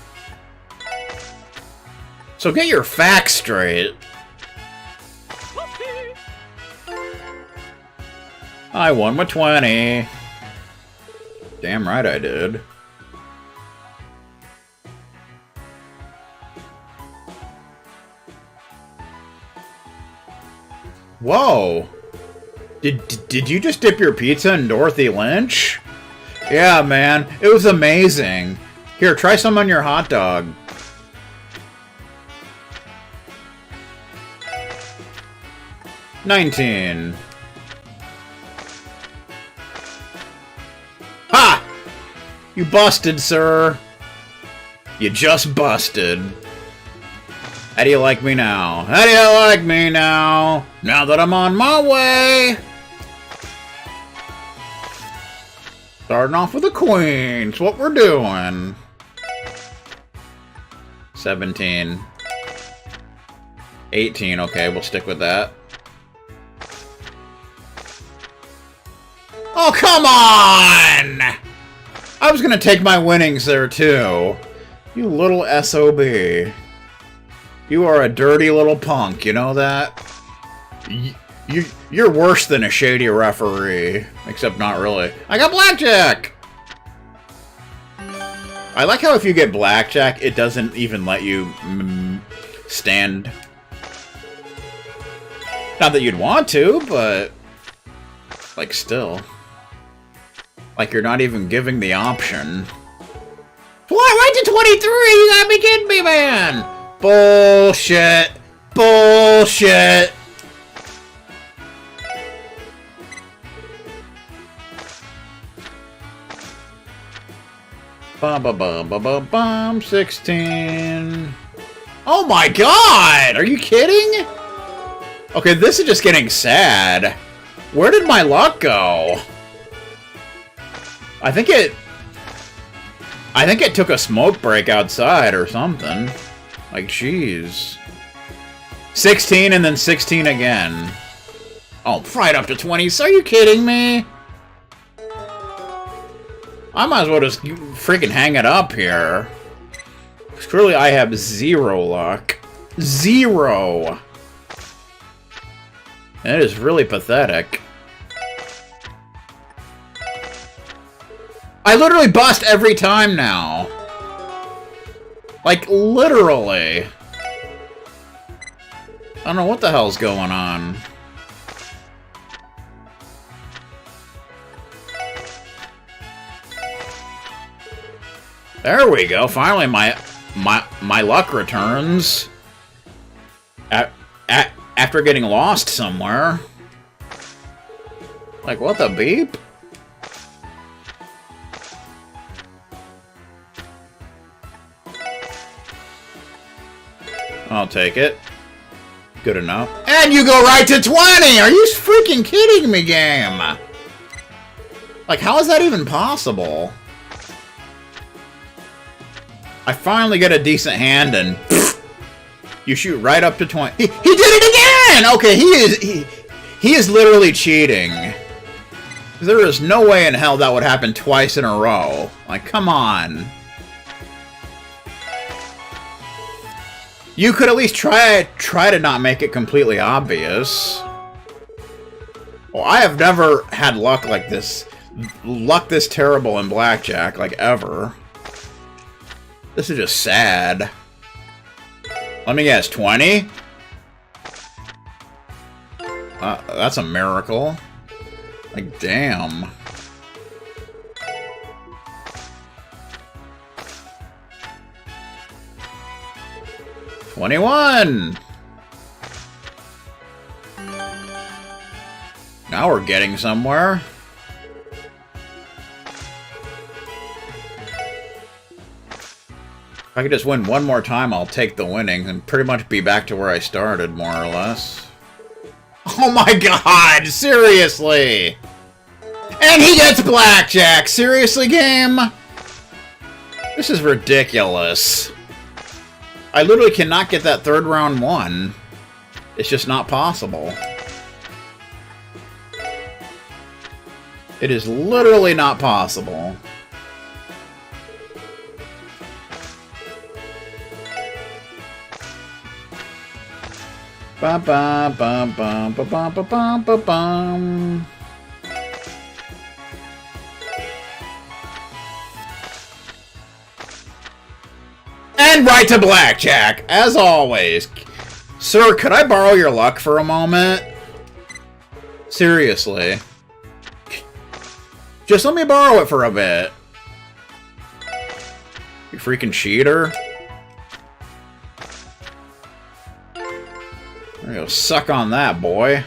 So get your facts straight. I won with 20. Damn right I did. Whoa. Did you just dip your pizza in Dorothy Lynch? Yeah, man. It was amazing. Here, try some on your hot dog. $19. Ha! You busted, sir. You just busted. How do you like me now? How do you like me now? Now that I'm on my way. Starting off with a queen. It's what we're doing. 17. 18. Okay, we'll stick with that. Oh, come on! I was gonna take my winnings there, too. You little SOB. You are a dirty little punk, you know that? You're worse than a shady referee. Except not really. I got blackjack! I like how if you get blackjack, it doesn't even let you stand. Not that you'd want to, but... like, still. Like, you're not even giving the option. What? Right to 23? You gotta be kidding me, man! Bullshit! Bullshit! Bum bum bum bum bum bum. 16. Oh my god! Are you kidding? Okay, this is just getting sad. Where did my luck go? I think it took a smoke break outside or something. Like, jeez. 16 and then 16 again. Oh, right up to 20. Are you kidding me? I might as well just freaking hang it up here. Surely I have zero luck. Zero! And it is really pathetic. I literally bust every time now. Like, literally. I don't know what the hell's going on. There we go. Finally, my my luck returns. After getting lost somewhere. Like, what the beep? I'll take it. Good enough. And you go right to 20! Are you freaking kidding me, game? Like, how is that even possible? I finally get a decent hand and pfft, you shoot right up to 20. He did it again! Okay, he is literally cheating. There is no way in hell that would happen twice in a row. Like, come on. You could at least try to not make it completely obvious. Well, I have never had luck like this. Luck this terrible in blackjack, like, ever. This is just sad. Let me guess, 20? That's a miracle. Like, damn. $21! Now we're getting somewhere. If I could just win one more time, I'll take the winning and pretty much be back to where I started, more or less. Oh my god! Seriously! And he gets blackjack! Seriously, game? This is ridiculous. I literally cannot get that third round won. It's just not possible. It is literally not possible. Ba ba ba ba ba ba ba ba ba bum. And right to blackjack, as always. Sir, could I borrow your luck for a moment? Seriously. Just let me borrow it for a bit. You freaking cheater. There you go, suck on that, boy.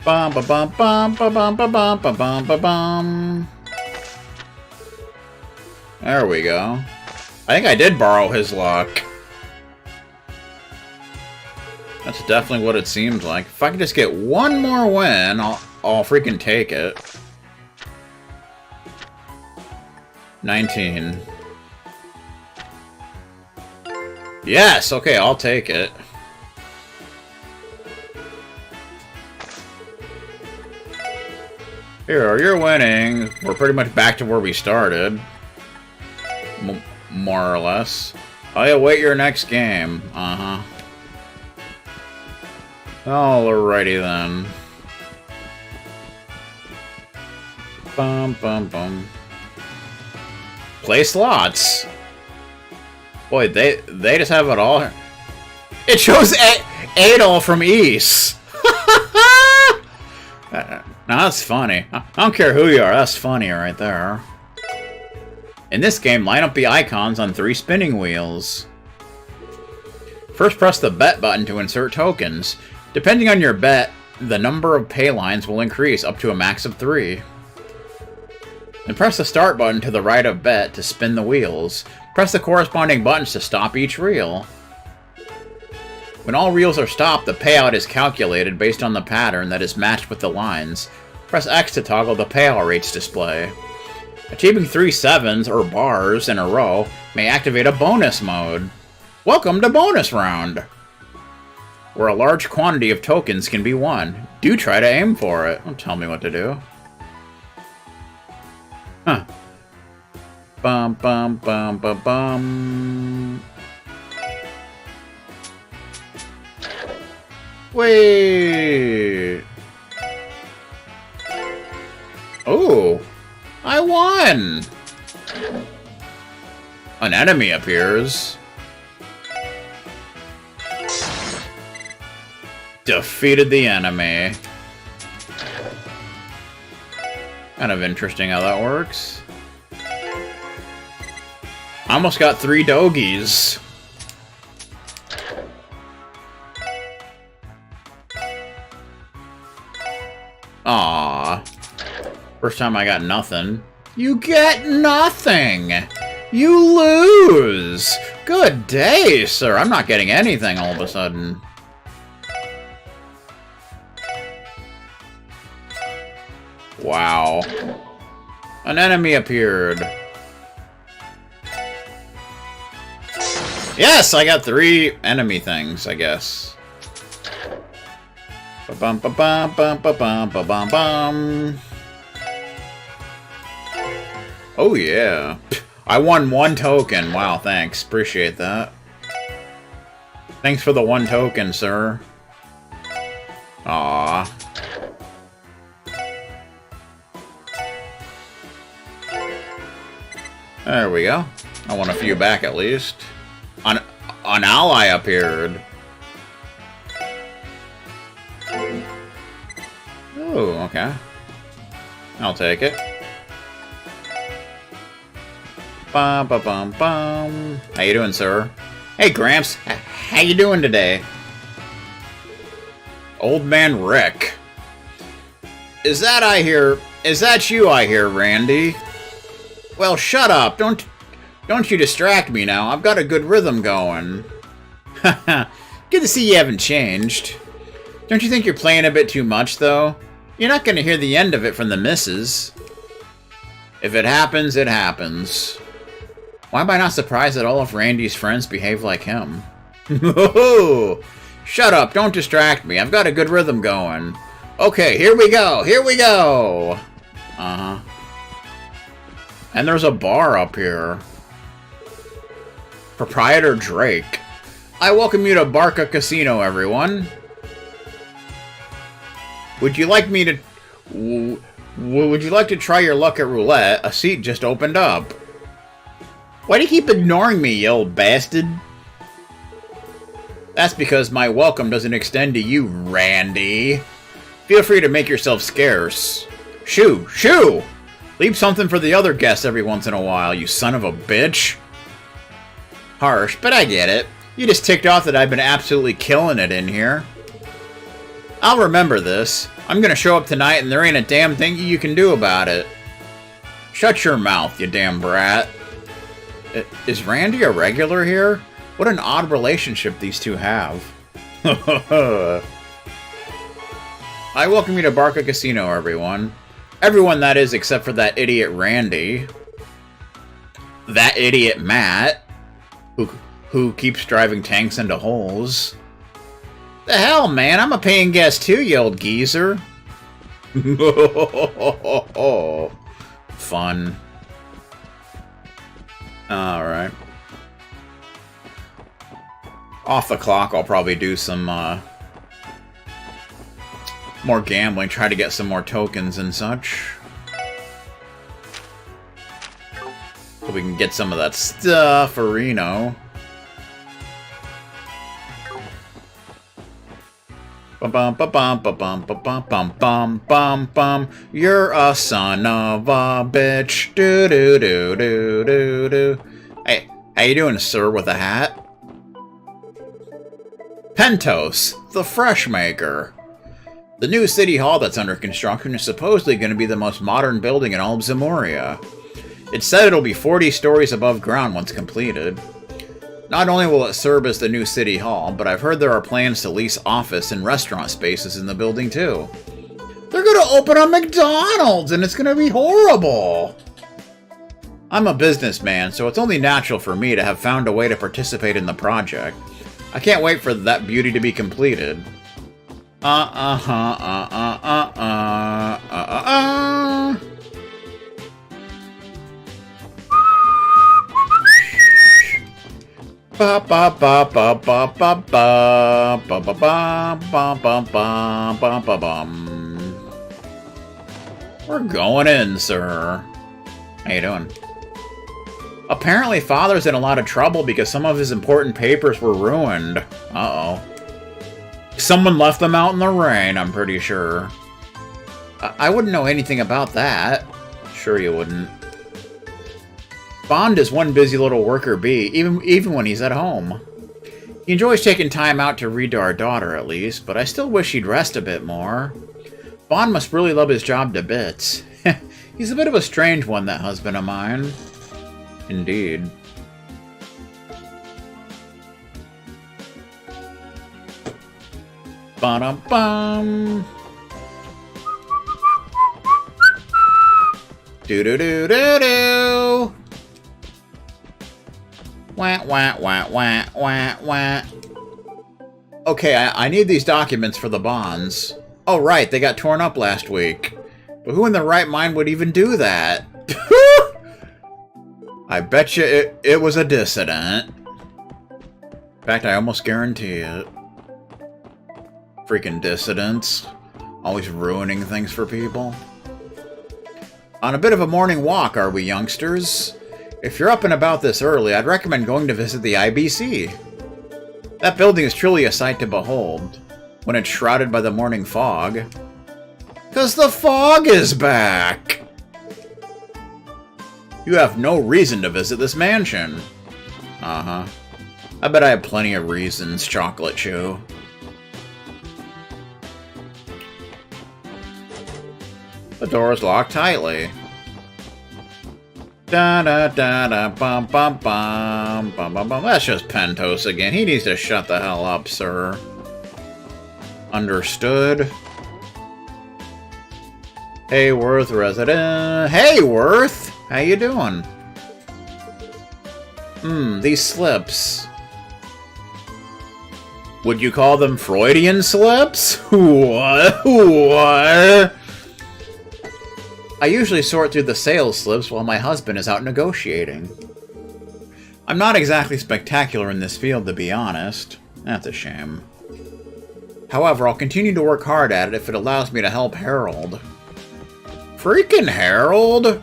Bum ba bum bum ba bum ba bum ba bum ba bum. There we go. I think I did borrow his luck. That's definitely what it seems like. If I can just get one more win, I'll freaking take it. 19. Yes, okay, I'll take it. Here, you're winning. We're pretty much back to where we started. More or less. I await your next game. Uh-huh. Alrighty then. Bum bum bum. Play slots. Boy, they just have it all. It shows Adol from East. Now that's funny. I don't care who you are. That's funny right there. In this game, line up the icons on 3 spinning wheels. First, press the bet button to insert tokens. Depending on your bet, the number of pay lines will increase up to a max of 3. Then press the start button to the right of bet to spin the wheels. Press the corresponding buttons to stop each reel. When all reels are stopped, the payout is calculated based on the pattern that is matched with the lines. Press X to toggle the payout rates display. Achieving 3 sevens, or bars, in a row may activate a bonus mode. Welcome to Bonus Round, where a large quantity of tokens can be won. Do try to aim for it. Don't tell me what to do. Huh. Bum bum bum bum bum. Wait. Oh. I won! An enemy appears. Defeated the enemy. Kind of interesting how that works. I almost got 3 dogies. Aww. First time I got nothing. You get nothing! You lose! Good day, sir. I'm not getting anything all of a sudden. Wow. An enemy appeared. Yes, I got 3 enemy things, I guess. Ba-bum, ba-bum, ba-bum, ba-bum, ba-bum. Oh, yeah. I won 1 token. Wow, thanks. Appreciate that. Thanks for the 1 token, sir. Aww. There we go. I want a few back at least. An ally appeared. Oh, okay. I'll take it. Bum, ba, bum, bum. How you doing, sir? Hey, Gramps. How you doing today? Old Man Rick. Is that you I hear, Randy? Well, shut up. Don't you distract me now. I've got a good rhythm going. Haha. Good to see you haven't changed. Don't you think you're playing a bit too much, though? You're not going to hear the end of it from the missus. If it happens, it happens. Why am I not surprised that all of Randy's friends behave like him? Shut up, don't distract me. I've got a good rhythm going. Okay, here we go, here we go! Uh-huh. And there's a bar up here. Proprietor Drake. I welcome you to Barca Casino, everyone. Would you like me to... Would you like to try your luck at roulette? A seat just opened up. Why do you keep ignoring me, you old bastard? That's because my welcome doesn't extend to you, Randy. Feel free to make yourself scarce. Shoo! Shoo! Leave something for the other guests every once in a while, you son of a bitch. Harsh, but I get it. You just ticked off that I've been absolutely killing it in here. I'll remember this. I'm gonna show up tonight and there ain't a damn thing you can do about it. Shut your mouth, you damn brat. Is Randy a regular here? What an odd relationship these two have. I welcome you to Barca Casino, everyone. Everyone, that is, except for that idiot Randy. That idiot Matt. Who keeps driving tanks into holes. The hell, man? I'm a paying guest too, you old geezer. Fun. Alright. Off the clock, I'll probably do some, more gambling, try to get some more tokens and such. So we can get some of that stuff for Reno. Bum bum ba bum ba bum ba bum bum bum bum bum. You're a son of a bitch. Do do do do do do. Hey, how you doing, sir, with a hat? Pentos, the fresh maker. The new city hall that's under construction is supposedly going to be the most modern building in all of Zamoria. It's said it'll be 40 stories above ground once completed. Not only will it serve as the new city hall, but I've heard there are plans to lease office and restaurant spaces in the building too. They're going to open a McDonald's and it's going to be horrible! I'm a businessman, so it's only natural for me to have found a way to participate in the project. I can't wait for that beauty to be completed. Ba ba ba ba ba ba ba ba ba ba ba ba ba ba ba bum. We're going in, sir. How you doing? Apparently, Father's in a lot of trouble because some of his important papers were ruined. Uh-oh. Someone left them out in the rain, I'm pretty sure. I wouldn't know anything about that. Sure you wouldn't. Bond is one busy little worker bee, even when he's at home. He enjoys taking time out to read to our daughter, at least, but I still wish he'd rest a bit more. Bond must really love his job to bits. He's a bit of a strange one, that husband of mine. Indeed. Ba-dum-bum. Do-do-do-do-do. Wah, wah, wah, wah, wah, wah. Okay, I need these documents for the bonds. Oh, right, they got torn up last week. But who in their right mind would even do that? I bet you it was a dissident. In fact, I almost guarantee it. Freaking dissidents. Always ruining things for people. On a bit of a morning walk, are we, youngsters? If you're up and about this early, I'd recommend going to visit the IBC. That building is truly a sight to behold, when it's shrouded by the morning fog. 'Cause the fog is back! You have no reason to visit this mansion. Uh-huh. I bet I have plenty of reasons, Chocolate Chew. The door is locked tightly. Da-da-da-da, bum-bum-bum, bum-bum-bum. That's just Pentos again. He needs to shut the hell up, sir. Understood. Hayworth resident. Hayworth! How you doing? These slips. Would you call them Freudian slips? What? What? I usually sort through the sales slips while my husband is out negotiating. I'm not exactly spectacular in this field, to be honest. That's a shame. However, I'll continue to work hard at it if it allows me to help Harold. Freaking Harold!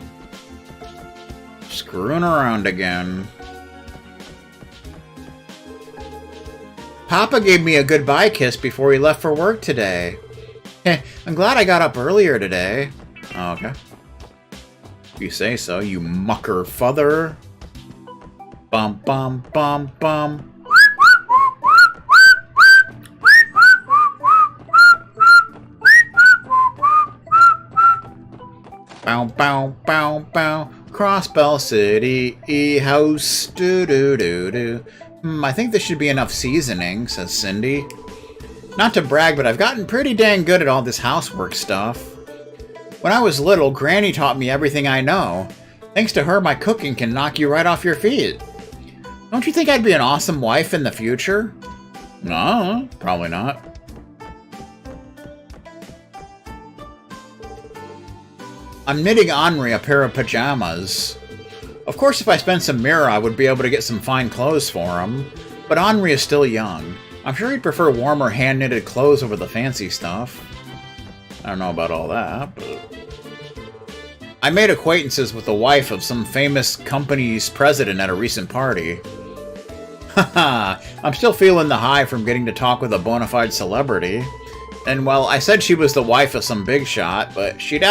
Screwing around again. Papa gave me a goodbye kiss before he left for work today. I'm glad I got up earlier today. Oh, okay. If you say so, you mucker father. Bum bum bum bum. Bow bow bow bow. Crossbell City house. Do do do do. I think this should be enough seasoning, says Cindy. Not to brag, but I've gotten pretty dang good at all this housework stuff. When I was little, Granny taught me everything I know. Thanks to her, my cooking can knock you right off your feet. Don't you think I'd be an awesome wife in the future? No, probably not. I'm knitting Henri a pair of pajamas. Of course, if I spent some mirror, I would be able to get some fine clothes for him. But Henri is still young. I'm sure he'd prefer warmer hand-knitted clothes over the fancy stuff. I don't know about all that, but... I made acquaintances with the wife of some famous company's president at a recent party. Haha, I'm still feeling the high from getting to talk with a bona fide celebrity. And, well, I said she was the wife of some big shot, but she's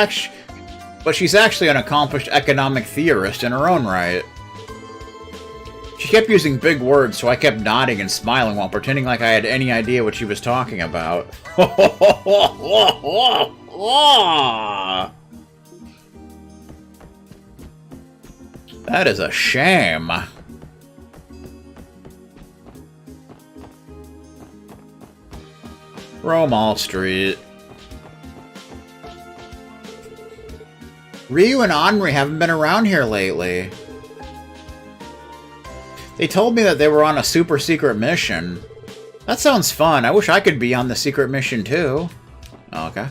actually an accomplished economic theorist in her own right. She kept using big words, so I kept nodding and smiling while pretending like I had any idea what she was talking about. That is a shame. Romall Street. Ryu and Henri haven't been around here lately. They told me that they were on a super secret mission. That sounds fun. I wish I could be on the secret mission too. Oh, okay.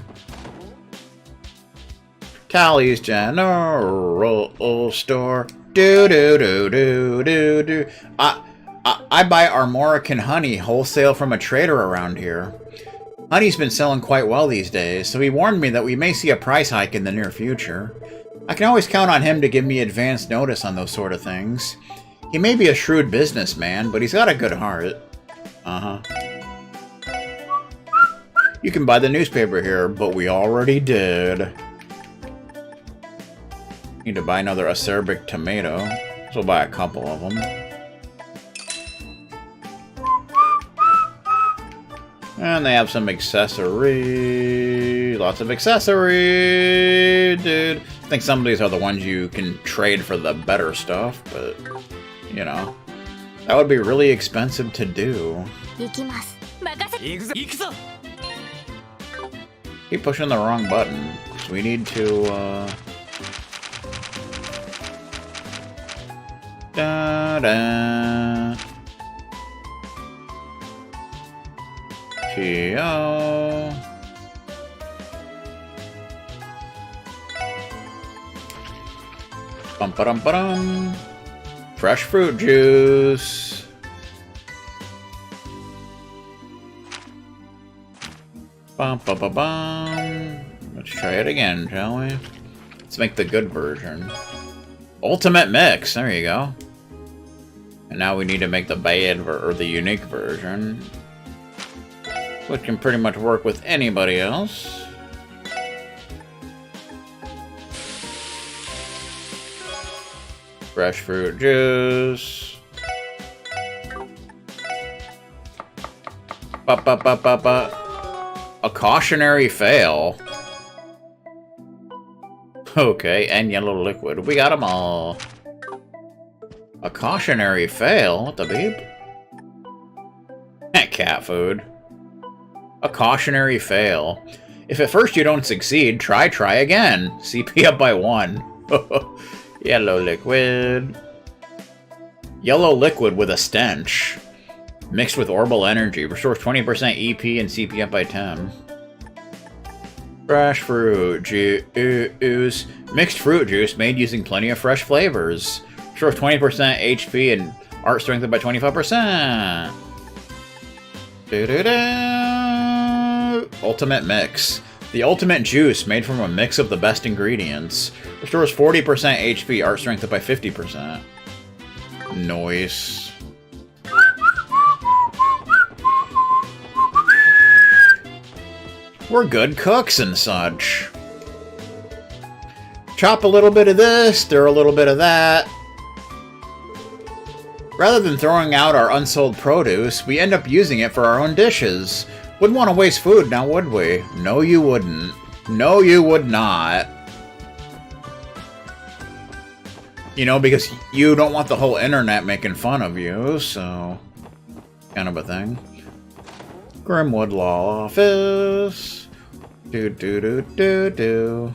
Tally's General Store. Do do do do do do. I buy Armorican honey wholesale from a trader around here. Honey's been selling quite well these days, so he warned me that we may see a price hike in the near future. I can always count on him to give me advance notice on those sort of things. He may be a shrewd businessman, but he's got a good heart. Uh-huh. You can buy the newspaper here, but we already did. Need to buy another acerbic tomato. So we'll buy a couple of them. And they have some accessories. Lots of accessories, dude. I think some of these are the ones you can trade for the better stuff, but, you know. That would be really expensive to do. Keep pushing the wrong button. So we need to, Da-da. T-O. Bum-ba-dum-ba-dum. Fresh fruit juice. Bum-ba-ba-bum. Let's try it again, shall we? Let's make the good version. Ultimate mix. There you go. And now we need to make the bad or the unique version, which can pretty much work with anybody else. Fresh fruit juice. A cautionary fail. Okay, and yellow liquid. We got them all. A cautionary fail? What the beep? Cat food. A cautionary fail. If at first you don't succeed, try again. CP up by 1. Yellow liquid. Yellow liquid with a stench. Mixed with Orbal Energy. Restores 20% EP and CP up by 10. Fresh fruit juice. Mixed fruit juice made using plenty of fresh flavors. Restores 20% HP and art strength by 25%. Ultimate mix. The ultimate juice made from a mix of the best ingredients. Restores 40% HP, art strength by 50%. Noise. We're good cooks and such. Chop a little bit of this, stir a little bit of that. Rather than throwing out our unsold produce, we end up using it for our own dishes. Wouldn't want to waste food, now would we? No, you wouldn't. No, you would not. You know, because you don't want the whole internet making fun of you, so... kind of a thing. Grimwood Law Office. Do.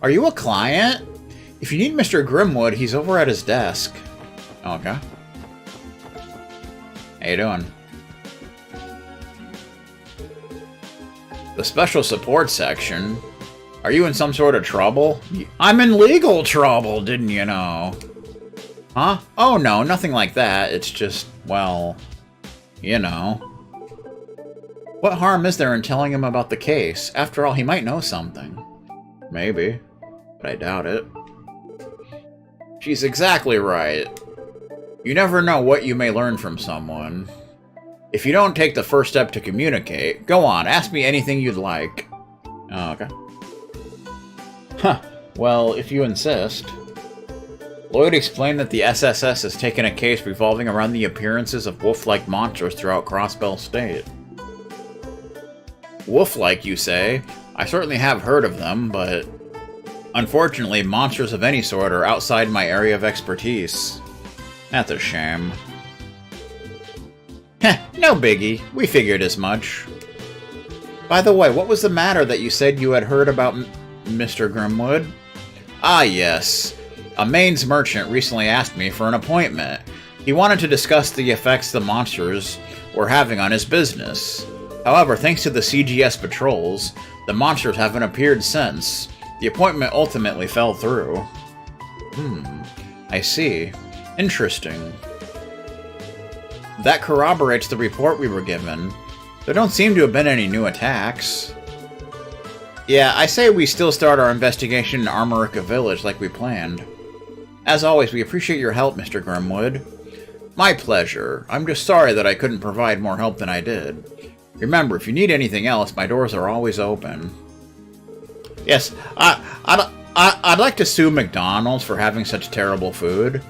Are you a client? If you need Mr. Grimwood, he's over at his desk. Okay. How you doing? The special support section. Are you in some sort of trouble? I'm in legal trouble, didn't you know? Huh? Oh no, nothing like that. It's just, well, you know. What harm is there in telling him about the case? After all, he might know something. Maybe, but I doubt it. She's exactly right. You never know what you may learn from someone. If you don't take the first step to communicate, go on, ask me anything you'd like. Oh, okay. Huh. Well, if you insist. Lloyd explained that the SSS has taken a case revolving around the appearances of wolf-like monsters throughout Crossbell State. Wolf-like, you say? I certainly have heard of them, but... unfortunately, monsters of any sort are outside my area of expertise. That's a shame. Heh, no biggie. We figured as much. By the way, what was the matter that you said you had heard about Mr. Grimwood? Ah, yes. A Maine's merchant recently asked me for an appointment. He wanted to discuss the effects the monsters were having on his business. However, thanks to the CGS patrols, the monsters haven't appeared since. The appointment ultimately fell through. I see. Interesting. That corroborates the report we were given. There don't seem to have been any new attacks. Yeah, I say we still start our investigation in Armorica Village like we planned. As always, we appreciate your help, Mr. Grimwood. My pleasure. I'm just sorry that I couldn't provide more help than I did. Remember, if you need anything else, my doors are always open. Yes, I'd like to sue McDonald's for having such terrible food.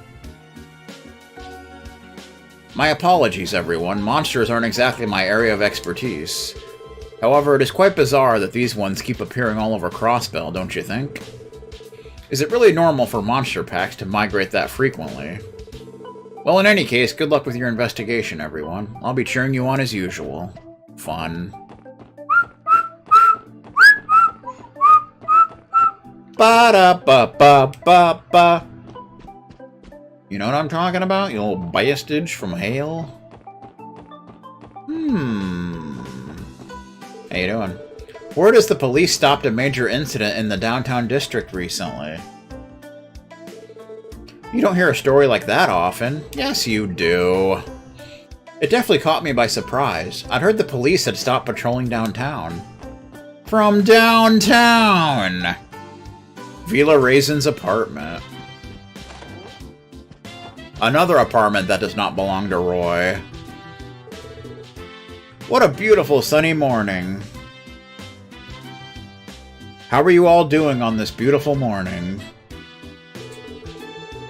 My apologies, everyone. Monsters aren't exactly my area of expertise. However, it is quite bizarre that these ones keep appearing all over Crossbell, don't you think? Is it really normal for monster packs to migrate that frequently? Well, in any case, good luck with your investigation, everyone. I'll be cheering you on as usual. Fun. Ba-da-ba-ba-ba-ba. You know what I'm talking about? You little bastage from hell? How you doing? Word is the police stopped a major incident in the downtown district recently. You don't hear a story like that often. Yes, you do. It definitely caught me by surprise. I'd heard the police had stopped patrolling downtown. From downtown! Vila Raisin's apartment. Another apartment that does not belong to Roy. What a beautiful sunny morning. How are you all doing on this beautiful morning?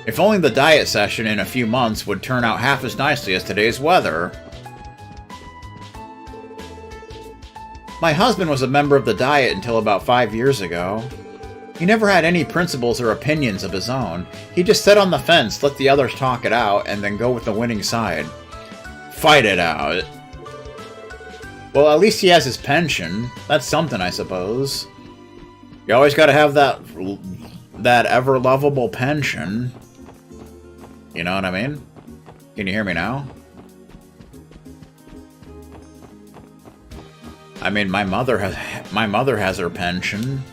If only the diet session in a few months would turn out half as nicely as today's weather. My husband was a member of the diet until about 5 years ago. He never had any principles or opinions of his own. He just sat on the fence, let the others talk it out, and then go with the winning side. Fight it out. Well, at least he has his pension. That's something, I suppose. You always gotta have that ever-lovable pension. You know what I mean? Can you hear me now? I mean, my mother has her pension.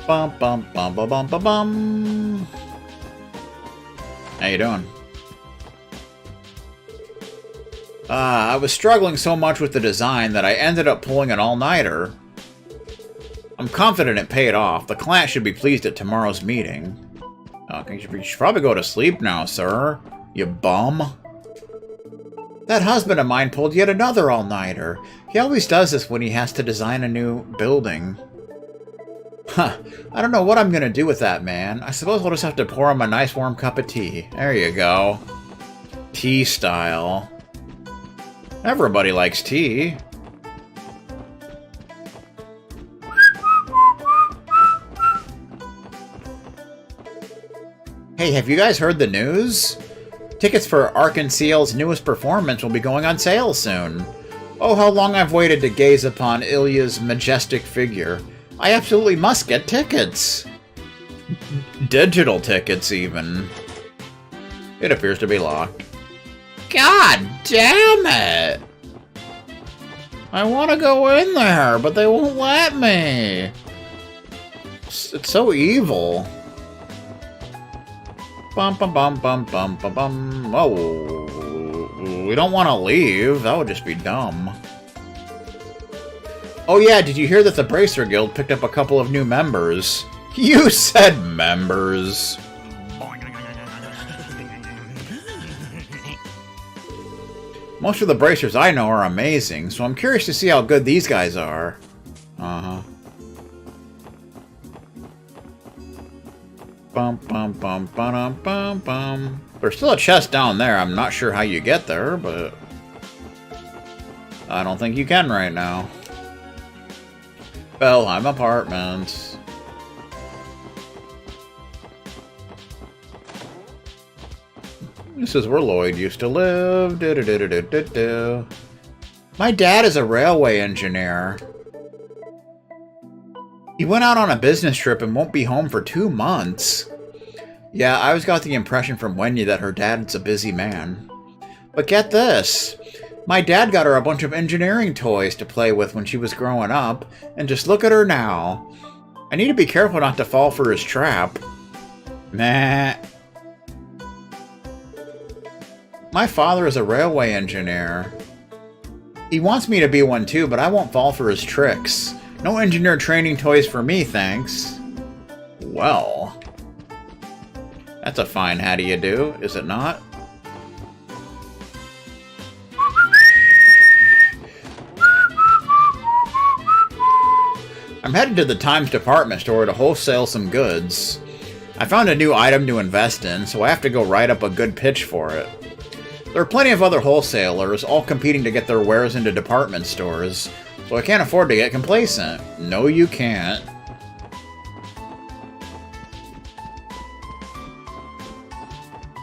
Bum bum bum bum bum bum bum. How you doing? I was struggling so much with the design that I ended up pulling an all-nighter. I'm confident it paid off. The client should be pleased at tomorrow's meeting. Okay, you should probably go to sleep now, sir. You bum. That husband of mine pulled yet another all-nighter. He always does this when he has to design a new building. Huh. I don't know what I'm gonna do with that man. I suppose we'll just have to pour him a nice warm cup of tea. There you go. Tea style. Everybody likes tea. Hey, have you guys heard the news? Tickets for Arkanciel's newest performance will be going on sale soon. Oh, how long I've waited to gaze upon Ilya's majestic figure. I absolutely must get tickets. Digital tickets, even. It appears to be locked. God damn it! I want to go in there, but they won't let me. It's so evil. Bum bum bum bum bum bum bum. Oh, we don't want to leave. That would just be dumb. Oh yeah, did you hear that the Bracer Guild picked up a couple of new members? You said members. Most of the bracers I know are amazing, so I'm curious to see how good these guys are. Uh-huh. Bum bum bum bum bum bum. There's still a chest down there. I'm not sure how you get there, but I don't think you can right now. Bellheim Apartments. This is where Lloyd used to live. My dad is a railway engineer. He went out on a business trip and won't be home for 2 months. Yeah, I always got the impression from Wendy that her dad's a busy man. But get this. My dad got her a bunch of engineering toys to play with when she was growing up, and just look at her now. I need to be careful not to fall for his trap. Nah. My father is a railway engineer. He wants me to be one too, but I won't fall for his tricks. No engineer training toys for me, thanks. Well. That's a fine how do you do, is it not? I'm headed to the Times department store to wholesale some goods. I found a new item to invest in, so I have to go write up a good pitch for it. There are plenty of other wholesalers, all competing to get their wares into department stores, so I can't afford to get complacent. No, you can't.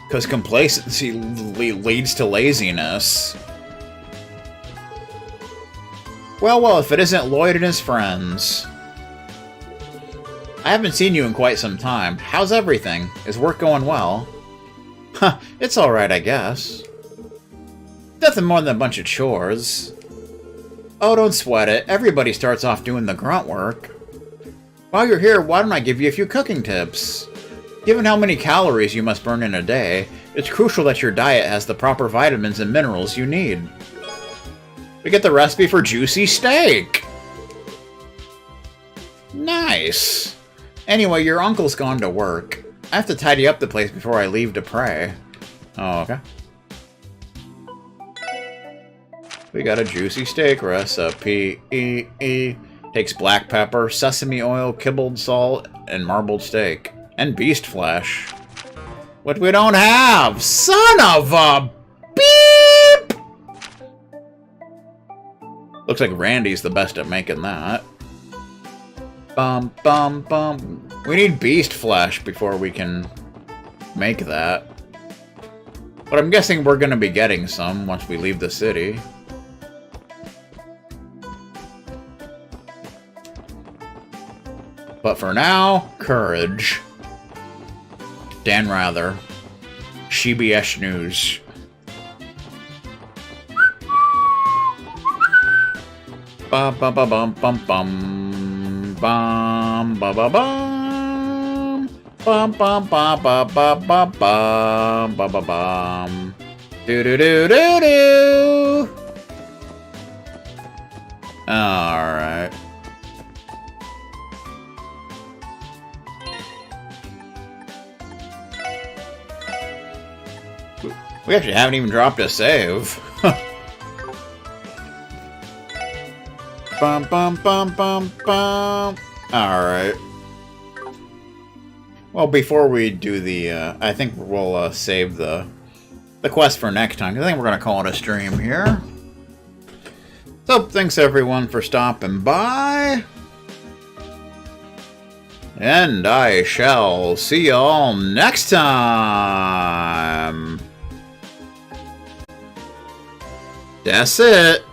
Because complacency leads to laziness. Well, if it isn't Lloyd and his friends. I haven't seen you in quite some time. How's everything? Is work going well? Huh, it's alright, I guess. Nothing more than a bunch of chores. Oh, don't sweat it. Everybody starts off doing the grunt work. While you're here, why don't I give you a few cooking tips? Given how many calories you must burn in a day, it's crucial that your diet has the proper vitamins and minerals you need. We get the recipe for juicy steak! Nice! Anyway, your uncle's gone to work. I have to tidy up the place before I leave to pray. Oh, okay. We got a juicy steak recipe. Takes black pepper, sesame oil, kibbled salt, and marbled steak. And beast flesh. What we don't have! Son of a beep! Looks like Randy's the best at making that. Bum, bum, bum. We need beast flesh before we can make that. But I'm guessing we're gonna be getting some once we leave the city. But for now, courage. Dan Rather. CBS News. Bum bum bum bum bum bum bum bum bum bum bum bum bum bum bum bum bum bum bum. Do do do do do. All right. We actually haven't even dropped a save. Bum bum bum bum bum. Alright. Well, before we do the, I think we'll save the quest for next time. I think we're going to call it a stream here. So, thanks everyone for stopping by. And I shall see you all next time. That's it.